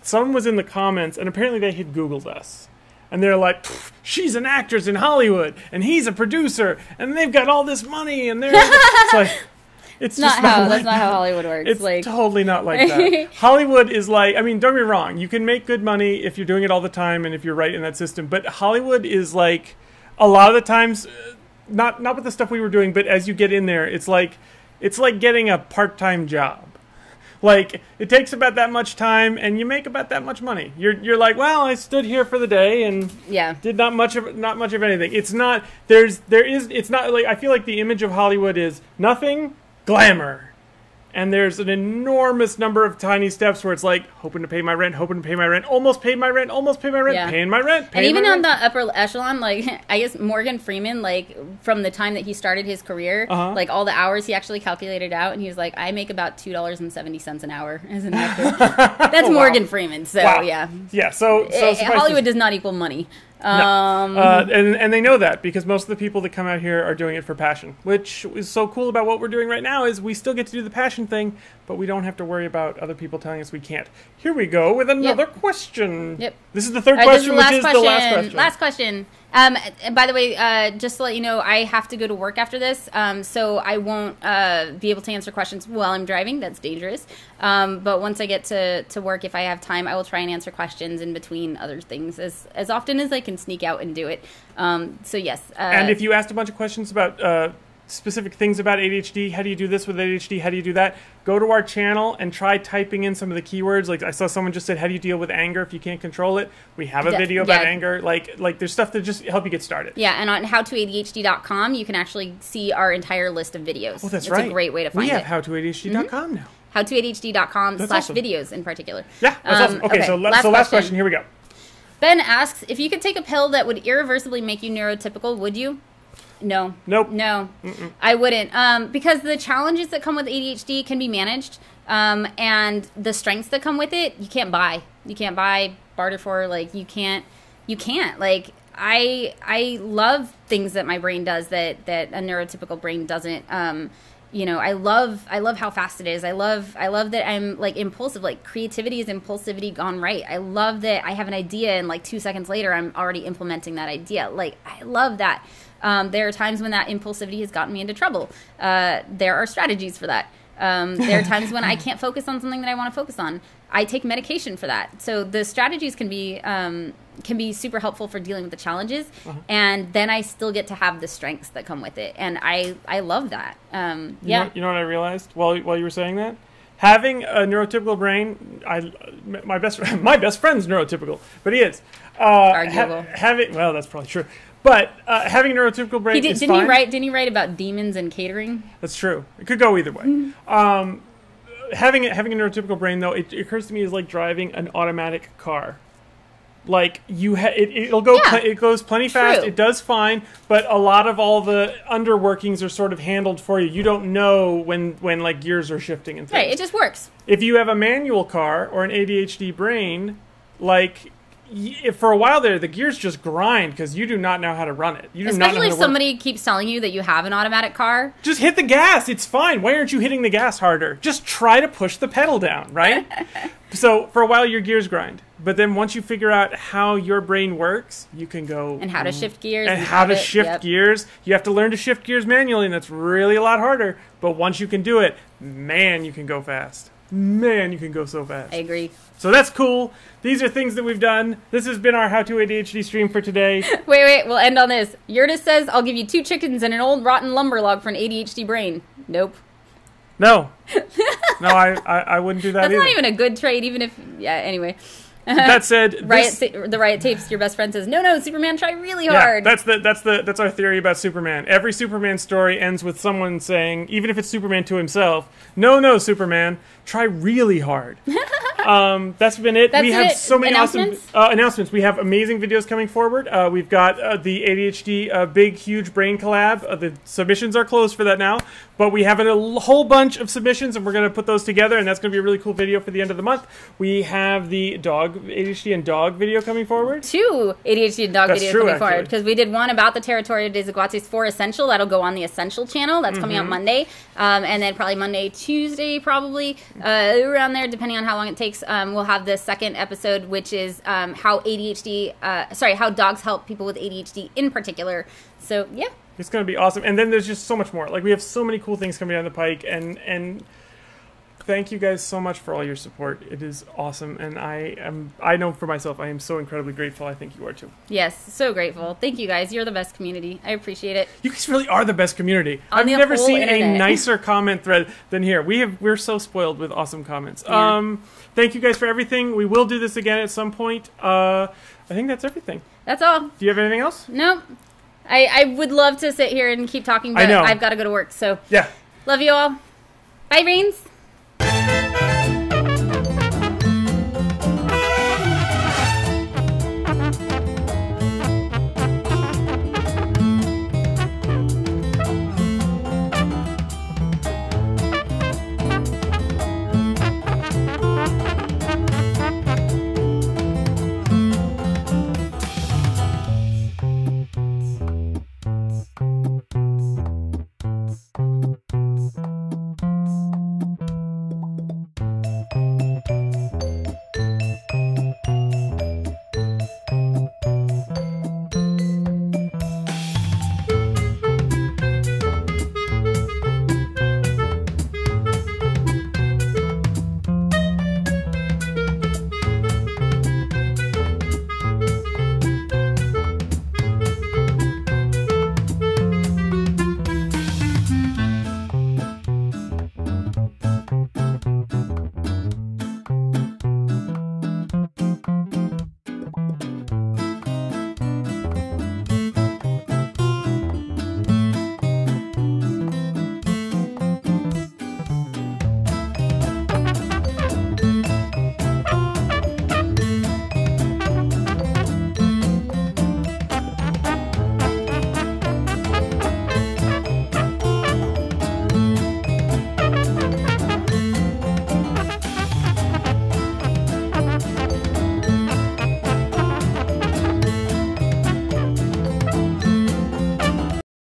Someone was in the comments and apparently they had Googled us. And they're like, she's an actress in Hollywood, and he's a producer, and they've got all this money, and they're... It's like, it's just not that's not how Hollywood works. It's totally not like that. Hollywood is like, don't get me wrong, you can make good money if you're doing it all the time and if you're right in that system, but Hollywood is like, a lot of the times, not with the stuff we were doing, but as you get in there, it's like getting a part-time job. Like, it takes about that much time, and you make about that much money. You're like, well, I stood here for the day and did not much of anything. It's not. It's not like, I feel like the image of Hollywood is nothing, glamour, and there's an enormous number of tiny steps where it's like hoping to pay my rent, almost paid my rent, paying my rent. And even on the upper echelon, like I guess Morgan Freeman, like from the time that he started his career, like all the hours he actually calculated out, and he was like, I make about $2.70 an hour as an actor. That's Morgan Freeman. So yeah. So Hollywood does not equal money. No. And they know that because most of the people that come out here are doing it for passion, which is so cool about what we're doing right now is we still get to do the passion thing, but we don't have to worry about other people telling us we can't. Here we go with another question. Yep. This is the third question, which is the last question. Last question. By the way, just to let you know, I have to go to work after this, so I won't be able to answer questions while I'm driving. That's dangerous. But once I get to work, if I have time, I will try and answer questions in between other things as often as I can sneak out and do it. So yes. And if you asked a bunch of questions about specific things about ADHD, how do you do this with ADHD, how do you do that, go to our channel and try typing in some of the keywords. Like I saw someone just said, how do you deal with anger if you can't control it? We have a video about anger. Like there's stuff that just help you get started. Yeah, and on howtoadhd.com, you can actually see our entire list of videos. Oh, that's right. It's a great way to find it. We have howtoadhd.com now. howtoadhd.com/videos in particular. Yeah, that's awesome. Okay, so last question. Here we go. Ben asks, if you could take a pill that would irreversibly make you neurotypical, would you? No. Nope. No. I wouldn't. Because the challenges that come with ADHD can be managed, and the strengths that come with it, you can't buy. You can't buy, barter for, like, you can't. Like, I love things that my brain does that a neurotypical brain doesn't. I love how fast it is. I love that I'm like impulsive. Like creativity is impulsivity gone right. I love that I have an idea and like 2 seconds later I'm already implementing that idea. Like I love that. There are times when that impulsivity has gotten me into trouble. There are strategies for that. There are times when I can't focus on something that I want to focus on. I take medication for that. So the strategies can be super helpful for dealing with the challenges, and then I still get to have the strengths that come with it, and I love that. You know what I realized while you were saying that? Having a neurotypical brain, my best friend's neurotypical, but he is. Arguable. Well, that's probably true. But having a neurotypical brain is fine. Didn't he write about demons and catering? That's true. It could go either way. Having a neurotypical brain, though, it occurs to me is like driving an automatic car. Like it'll go. Yeah, it goes plenty fast. True. It does fine, but a lot of all the underworkings are sort of handled for you. You don't know when like gears are shifting and things. Right. It just works. If you have a manual car or an ADHD brain, like. If for a while there, the gears just grind because you do not know how to run it. You do not know how to Especially if somebody keeps telling you that you have an automatic car. Just hit the gas. It's fine. Why aren't you hitting the gas harder? Just try to push the pedal down, right? So for a while, your gears grind. But then once you figure out how your brain works, you can go... And how to shift gears. And how to shift gears. You have to learn to shift gears manually, and that's really a lot harder. But once you can do it, man, you can go fast. Man, you can go so fast. I agree. So that's cool. These are things that we've done. This has been our How to ADHD stream for today. Wait. We'll end on this. Yurtis says, I'll give you 2 chickens and an old rotten lumber log for an ADHD brain. Nope. No. No, I wouldn't do that either. That's not even a good trade, even if... Yeah, anyway. That said, the Riot Tapes, your best friend says, no, Superman, try really hard. That's our theory about Superman. Every Superman story ends with someone saying, even if it's Superman to himself, no, Superman, try really hard. That's been it. We have so many awesome announcements. We have amazing videos coming forward. We've got the ADHD big, huge brain collab. The submissions are closed for that now, but we have a whole bunch of submissions, and we're going to put those together, and that's going to be a really cool video for the end of the month. We have the ADHD and dog video coming forward. 2 ADHD and dog videos coming forward, because we did one about the Territorio de Zaguates 4 Essential. That'll go on the Essential channel. That's coming out Monday, and then probably Monday, Tuesday, probably around there, depending on how long it takes. We'll have the second episode, which is how dogs help people with ADHD in particular. So yeah, it's going to be awesome. And then there's just so much more. Like, we have so many cool things coming down the pike, and thank you guys so much for all your support. It is awesome, and I know for myself, I am so incredibly grateful. I think you are too. Yes, so grateful. Thank you guys. You're the best community. I appreciate it. You guys really are the best community. I've never seen a nicer comment thread than here. We're so spoiled with awesome comments. Yeah. Thank you guys for everything. We will do this again at some point. I think that's everything. That's all. Do you have anything else? Nope. I would love to sit here and keep talking, but I've got to go to work. So yeah. Love you all. Bye, Brains.